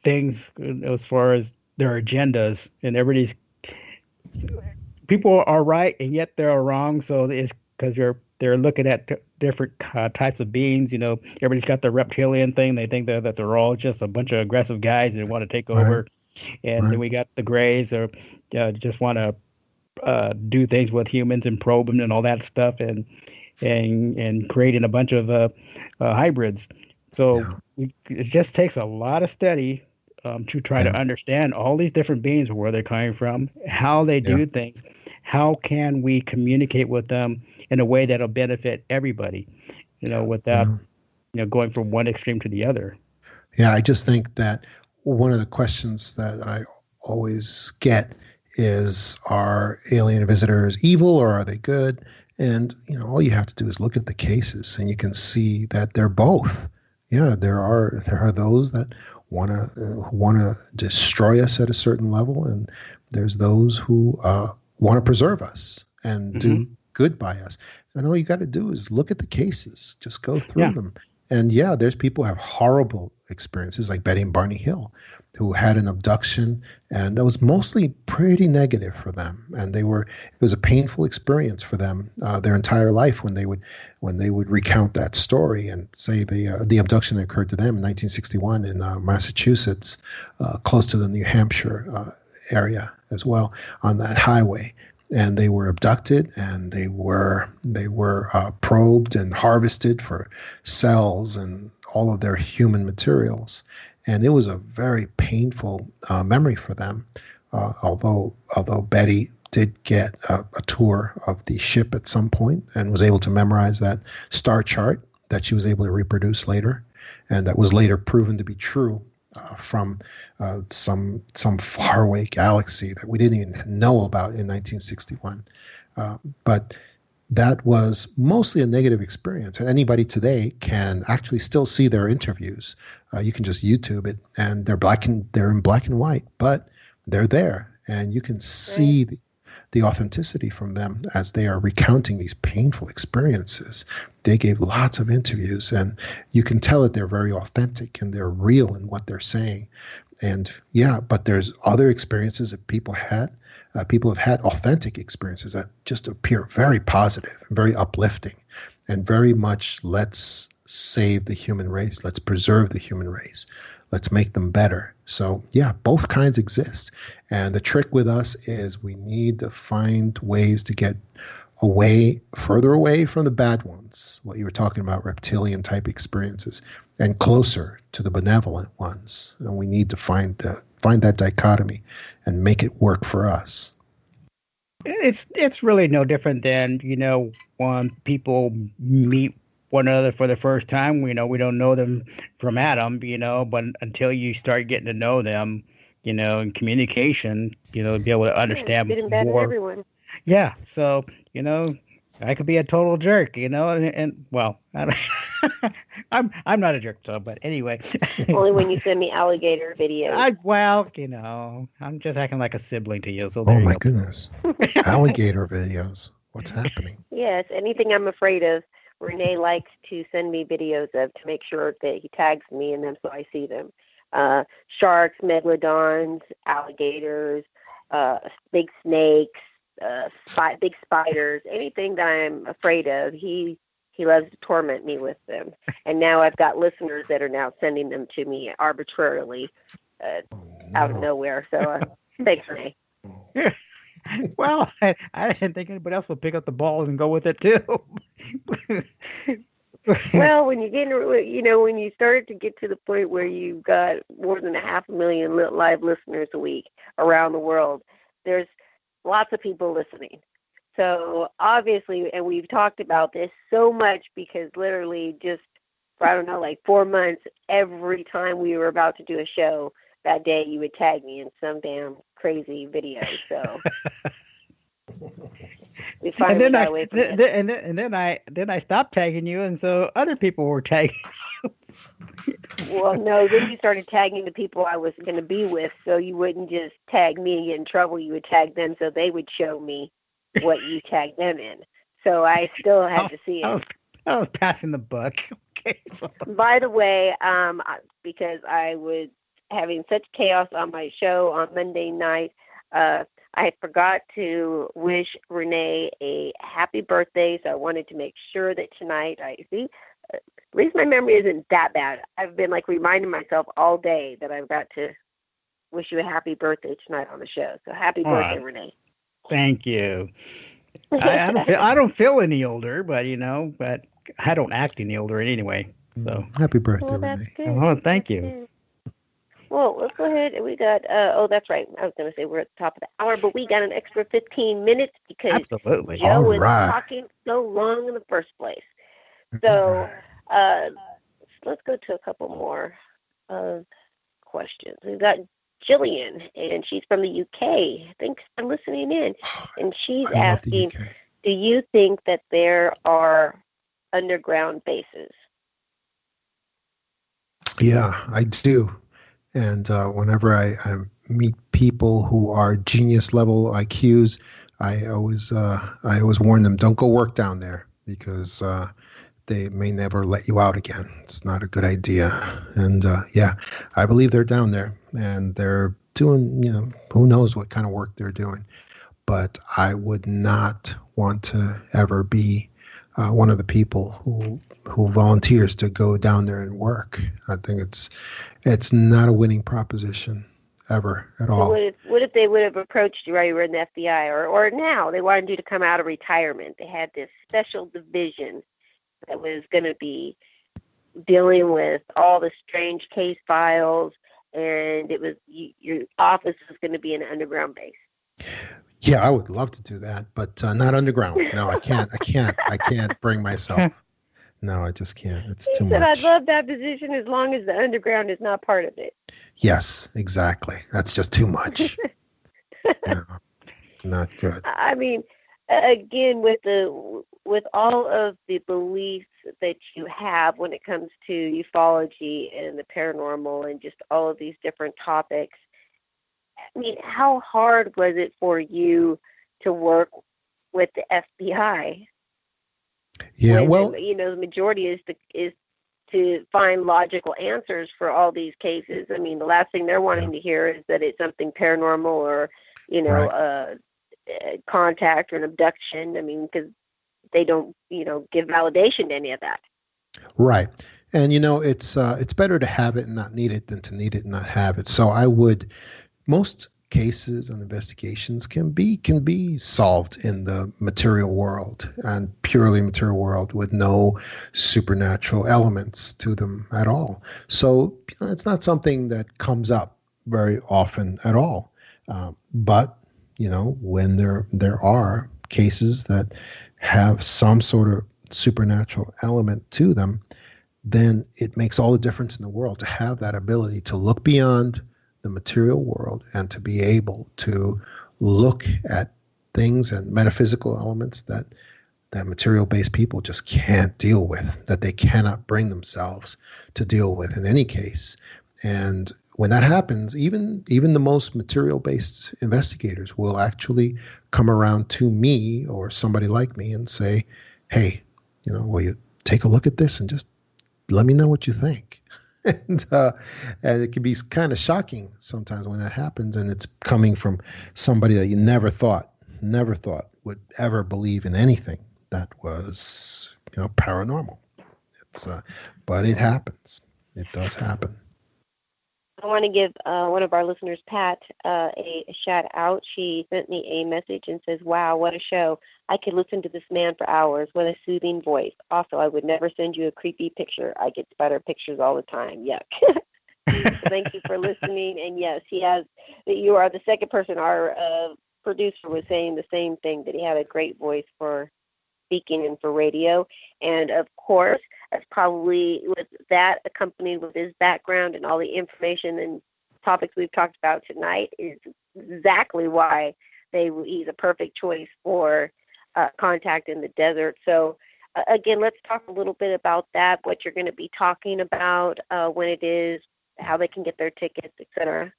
things as far as their agendas, and everybody's people are right and yet they're wrong. So it's because they're looking at different types of beings. Everybody's got the reptilian thing. They think that they're all just a bunch of aggressive guys that want to take over. And then we got the grays or just want to do things with humans and probe them and all that stuff and creating a bunch of hybrids. So it just takes a lot of study to try to understand all these different beings, where they're coming from, how they do things, how can we communicate with them in a way that'll benefit everybody, without going from one extreme to the other. Yeah, I just think that one of the questions that I always get is, are alien visitors evil or are they good? And all you have to do is look at the cases, and you can see that they're both. Yeah, there are those that want to destroy us at a certain level, and there's those who want to preserve us and do good by us. And all you got to do is look at the cases, just go through them. And there's people who have horrible experiences, like Betty and Barney Hill, who had an abduction, and that was mostly pretty negative for them. And it was a painful experience for them their entire life when they would recount that story and say the abduction that occurred to them in 1961 in Massachusetts, close to the New Hampshire area as well, on that highway. And they were abducted, and they were probed and harvested for cells and all of their human materials. And it was a very painful memory for them. Although Betty did get a tour of the ship at some point and was able to memorize that star chart that she was able to reproduce later, and that was later proven to be true. From some faraway galaxy that we didn't even know about in 1961. But that was mostly a negative experience. And anybody today can actually still see their interviews. You can just YouTube it, and they're in black and white, but they're there, and you can see the authenticity from them as they are recounting these painful experiences. They gave lots of interviews, and you can tell that they're very authentic and they're real in what they're saying. And but there's other experiences that people have had authentic experiences that just appear very positive, very uplifting, and very much, let's save the human race, let's preserve the human race, let's make them better. So both kinds exist. And the trick with us is we need to find ways to get further away from the bad ones, what you were talking about, reptilian type experiences, and closer to the benevolent ones. And we need to find that dichotomy and make it work for us. It's really no different than, when people meet one another for the first time. We don't know them from Adam, but until you start getting to know them, in communication, be able to understand good and bad more. everyone. Yeah. So, I could be a total jerk, and well, I'm not a jerk, so but anyway. Only when you send me alligator videos. Well, I'm just acting like a sibling to you, so Oh there you my go. goodness. Alligator videos. What's happening? Yes, anything I'm afraid of, Renee likes to send me videos of to make sure that he tags me in them so I see them. Sharks, megalodons, alligators, big snakes, big spiders, anything that I'm afraid of, he loves to torment me with them. And now I've got listeners that are now sending them to me arbitrarily out of nowhere. So thanks, Renee. Well, I didn't think anybody else would pick up the ball and go with it too. Well, when you get, when you started to get to the point where you've got more than 500,000 live listeners a week around the world, there's lots of people listening. So obviously, and we've talked about this so much because literally just for, I don't know, like 4 months, every time we were about to do a show that day, you would tag me in some damn crazy video. So we finally got away from it. And then I stopped tagging you, and so other people were tagging. Well, no, then you started tagging the people I was going to be with, so you wouldn't just tag me and get in trouble. You would tag them so they would show me what you tagged them in. So I still had to see it. I was passing the buck. Okay. So. By the way, because I was having such chaos on my show on Monday night, I forgot to wish Renee a happy birthday. So I wanted to make sure that tonight, at least my memory isn't that bad. I've been like reminding myself all day that I've got to wish you a happy birthday tonight on the show. So happy birthday, Renee. Thank you. I don't feel any older, but but I don't act any older anyway. So happy birthday, Renee. Oh, thank you. Well, let's go ahead. We got, that's right. I was going to say we're at the top of the hour, but we got an extra 15 minutes because Absolutely. Joe was talking so long in the first place. So let's go to a couple more questions. We've got Jillian, and she's from the UK. Thanks for listening in. And she's asking, do you think that there are underground bases? Yeah, I do. And whenever I meet people who are genius level IQs, I always warn them, don't go work down there because they may never let you out again. It's not a good idea. And I believe they're down there and they're doing, who knows what kind of work they're doing. But I would not want to ever be one of the people who volunteers to go down there and work. I think it's not a winning proposition ever at all. So what if they would have approached you while you were in the FBI, or now they wanted you to come out of retirement? They had this special division that was going to be dealing with all the strange case files, and it was your office was going to be an underground base. Yeah, I would love to do that, but not underground. No, I can't. I can't bring myself. No, I just can't. It's too much. I'd love that position as long as the underground is not part of it. Yes, exactly. That's just too much. No, not good. I mean, again, with all of the beliefs that you have when it comes to ufology and the paranormal and just all of these different topics, I mean, how hard was it for you to work with the FBI? Yeah, the majority is to find logical answers for all these cases. I mean, the last thing they're wanting to hear is that it's something paranormal or, contact or an abduction. I mean, because they don't, give validation to any of that. Right. And, it's better to have it and not need it than to need it and not have it. So most cases and investigations can be solved in the material world and purely material world with no supernatural elements to them at all. So it's not something that comes up very often at all. But when there are cases that have some sort of supernatural element to them, then it makes all the difference in the world to have that ability to look beyond the material world and to be able to look at things and metaphysical elements that that material-based people just can't deal with, that they cannot bring themselves to deal with in any case. And when that happens, even the most material-based investigators will actually come around to me or somebody like me and say, hey, will you take a look at this and just let me know what you think? And it can be kind of shocking sometimes when that happens, and it's coming from somebody that you never thought would ever believe in anything that was, paranormal. It's but it happens. It does happen. I want to give one of our listeners, Pat, a shout out. She sent me a message and says, "Wow, what a show. I could listen to this man for hours. What a soothing voice. Also, I would never send you a creepy picture. I get better pictures all the time. Yuck." So thank you for listening. And yes, you are the second person. Our producer was saying the same thing, that he had a great voice for speaking and for radio. And of course, that's probably, with that accompanied with his background and all the information and topics we've talked about tonight, is exactly why he's a perfect choice for Contact in the Desert. So again, let's talk a little bit about that, what you're going to be talking about, when it is, how they can get their tickets, etc.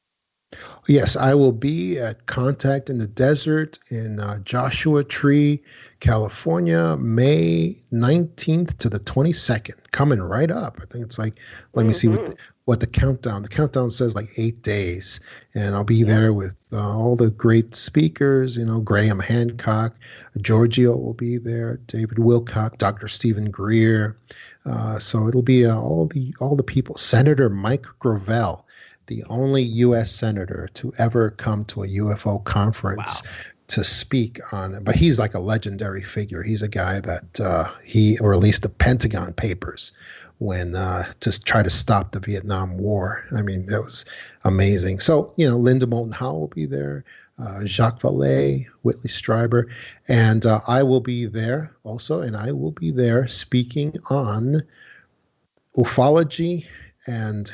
Yes, I will be at Contact in the Desert in Joshua Tree, California, May 19th to the 22nd. Coming right up. I think it's like, let me see what the countdown. The countdown says like 8 days. And I'll be there with all the great speakers, Graham Hancock, Giorgio will be there, David Wilcock, Dr. Stephen Greer. So it'll be all the people. Senator Mike Gravel, the only U.S. senator to ever come to a UFO conference to speak on it. But he's like a legendary figure. He's a guy that he released the Pentagon Papers when to try to stop the Vietnam War. I mean, that was amazing. So, Linda Moulton Howe will be there, Jacques Vallée, Whitley Strieber, and I will be there also, and I will be there speaking on ufology and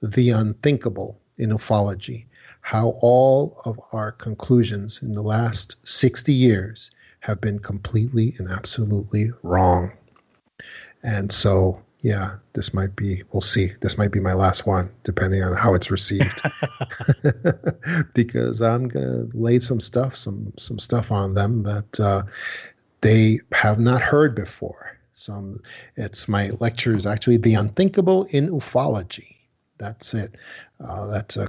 the unthinkable in ufology, how all of our conclusions in the last 60 years have been completely and absolutely wrong. And so, this might be, we'll see, this might be my last one, depending on how it's received. Because I'm going to lay some stuff on them that they have not heard before. It's my lecture is actually The Unthinkable in Ufology. That's it.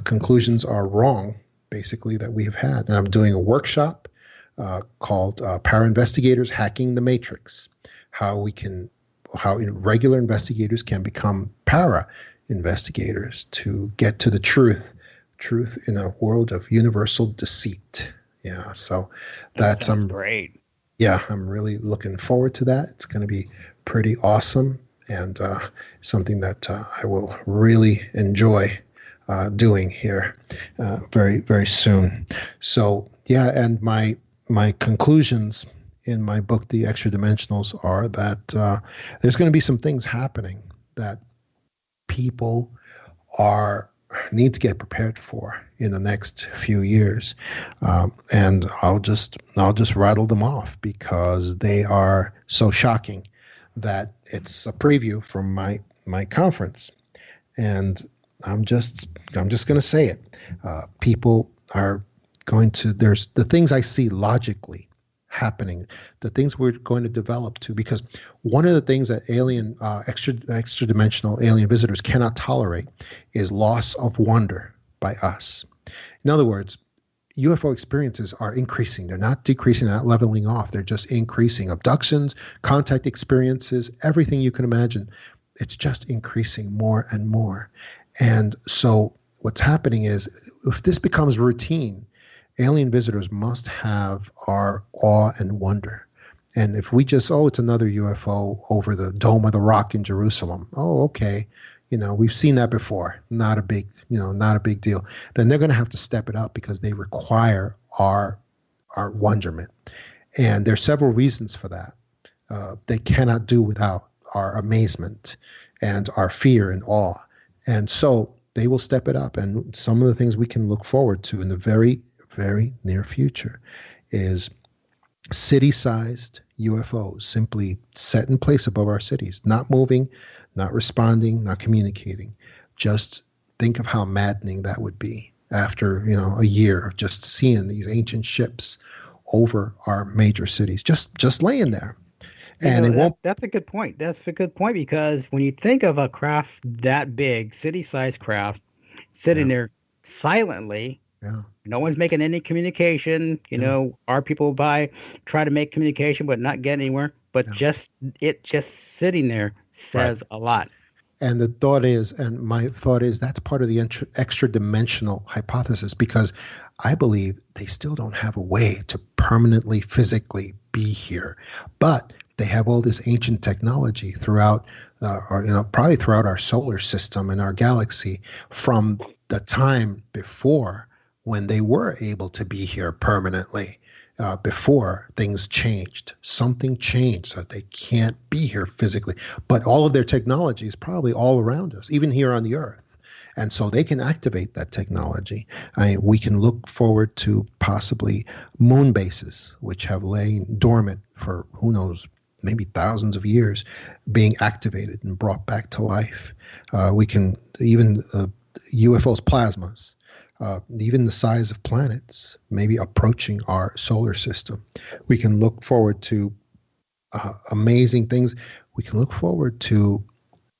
Conclusions are wrong, basically, that we have had. And I'm doing a workshop called Para Investigators Hacking the Matrix, how regular investigators can become para investigators to get to the truth in a world of universal deceit. Yeah, so that's great. Yeah, I'm really looking forward to that. It's going to be pretty awesome. And something that I will really enjoy doing here very, very soon. So, and my conclusions in my book, The Extra Dimensionals, are that there's going to be some things happening that people need to get prepared for in the next few years, and I'll just rattle them off because they are so shocking that it's a preview from my conference. And I'm just going to say it. People are going to, there's the things I see logically happening, the things we're going to develop to, because one of the things that extra dimensional alien visitors cannot tolerate is loss of wonder by us. In other words, UFO experiences are increasing. They're not decreasing, not leveling off. They're just increasing. Abductions, contact experiences, everything you can imagine. It's just increasing more and more. And so what's happening is, if this becomes routine, alien visitors must have our awe and wonder. And if we just, it's another UFO over the Dome of the Rock in Jerusalem. Oh, okay. We've seen that before. Not a big deal. Then they're going to have to step it up because they require our wonderment. And there's several reasons for that. They cannot do without our amazement and our fear and awe. And so they will step it up. And some of the things we can look forward to in the very, very near future is city-sized UFOs simply set in place above our cities, not moving, not responding, not communicating. Just think of how maddening that would be after, a year of just seeing these ancient ships over our major cities, just laying there. And it won't. That's a good point. That's a good point because when you think of a craft that big, city-sized craft, sitting Yeah, there silently, yeah, no one's making any communication. yeah, Our people try to make communication but not get anywhere. But yeah. just sitting there Right. says a lot. And the thought is, and my thought is, that's part of the extra dimensional hypothesis because I believe they still don't have a way to permanently, physically be here. But they have all this ancient technology throughout, or probably throughout our solar system and our galaxy from the time before when they were able to be here permanently. Before things changed, something changed so that they can't be here physically. But all of their technology is probably all around us, even here on the Earth. And so they can activate that technology. We can look forward to possibly moon bases, which have lain dormant for who knows, maybe thousands of years, being activated and brought back to life. We can even UFOs, plasmas, even the size of planets, maybe approaching our solar system. We can look forward to amazing things. We can look forward to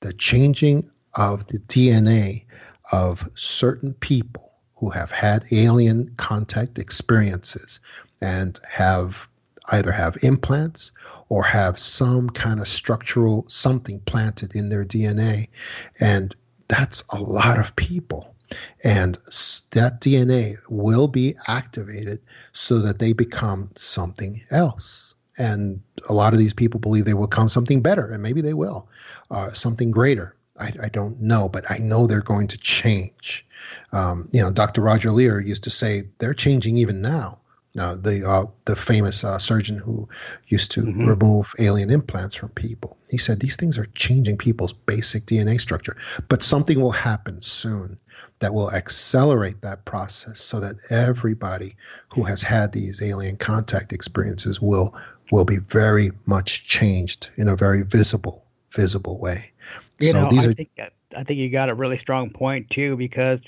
the changing of the DNA of certain people who have had alien contact experiences and either have implants or have some kind of structural something planted in their DNA. And that's a lot of people. And that DNA will be activated so that they become something else. And a lot of these people believe they will become something better, and maybe they will, something greater. I don't know, but I know they're going to change. Dr. Roger Leir used to say they're changing even now. The famous surgeon who used to Hmm. remove alien implants from people. He said these things are changing people's basic DNA structure, but something will happen soon that will accelerate that process so that everybody who has had these alien contact experiences will be very much changed in a very visible way. So these are I think you got a really strong point too because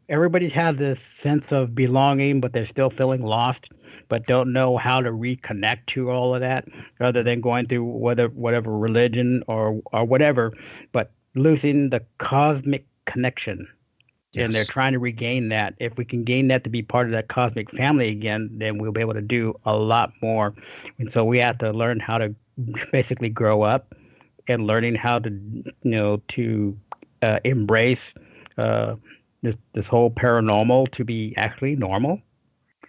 everybody's had this sense of belonging, but they're still feeling lost, but don't know how to reconnect to all of that, rather than going through whatever religion or whatever, but losing the cosmic connection. And they're yes, trying to regain that. If we can gain that to be part of that cosmic family again, then we'll be able to do a lot more. And so we have to learn how to basically grow up and learning how to, embrace uh, this whole paranormal to be actually normal.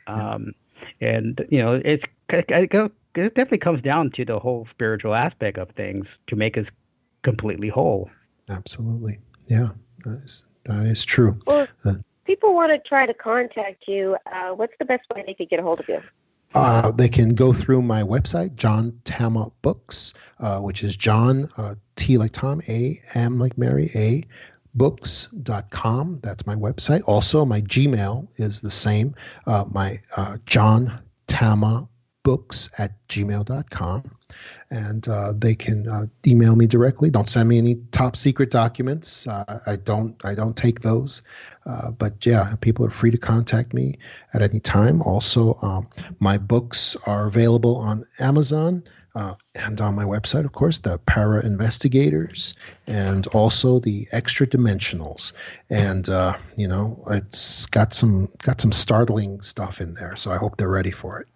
yeah, Um, and it definitely comes down to the whole spiritual aspect of things to make us completely whole. absolutely, yeah, that is true. Well, if Uh, people want to try to contact you, what's the best way they could get a hold of you? They can go through my website, John Tama Books, which is John, T like Tom, A, M like Mary, A, books.com. That's my website. Also, my Gmail is the same, my John Tama Books at gmail.com. And they can email me directly. Don't send me any top secret documents. I don't take those. But yeah, people are free to contact me at any time. Also, my books are available on Amazon and on my website, of course, the Para Investigators and also the Extra Dimensionals. And it's got some startling stuff in there. So I hope they're ready for it.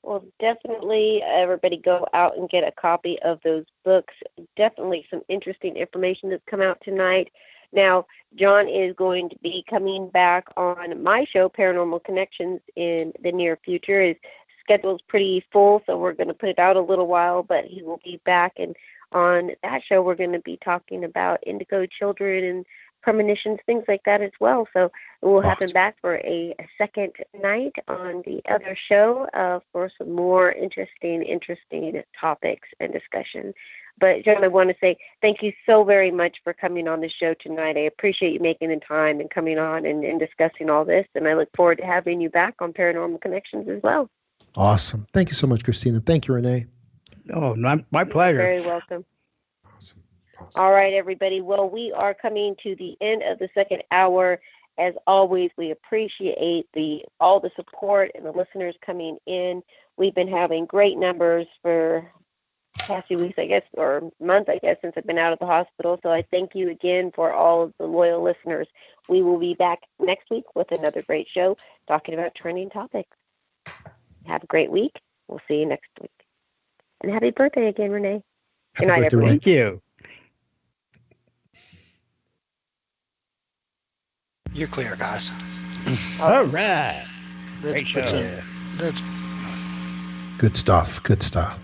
Well, definitely everybody go out and get a copy of those books. Definitely some interesting information that's come out tonight. Now, John is going to be coming back on my show, Paranormal Connections, in the near future. His schedule's pretty full, so we're going to put it out a little while, but he will be back. And on that show, we're going to be talking about indigo children and premonitions, things like that as well. So we'll have him Awesome. back for a second night on the other show for some more interesting topics and discussion. But, John, I want to say thank you so very much for coming on the show tonight. I appreciate you making the time and coming on and discussing all this. And I look forward to having you back on Paranormal Connections as well. Awesome. Thank you so much, Christina. Thank you, Renee. Oh, my pleasure. You're very welcome. Awesome. All right, everybody. Well, we are coming to the end of the second hour. As always, we appreciate all the support and the listeners coming in. We've been having great numbers for past few weeks, I guess, or month, I guess, since I've been out of the hospital. So I thank you again for all of the loyal listeners. We will be back next week with another great show talking about trending topics. Have a great week. We'll see you next week. And happy birthday again, Renee. Good night, everyone. Thank you. You're clear, guys. All right. That's Great show. That's Good stuff. Good stuff.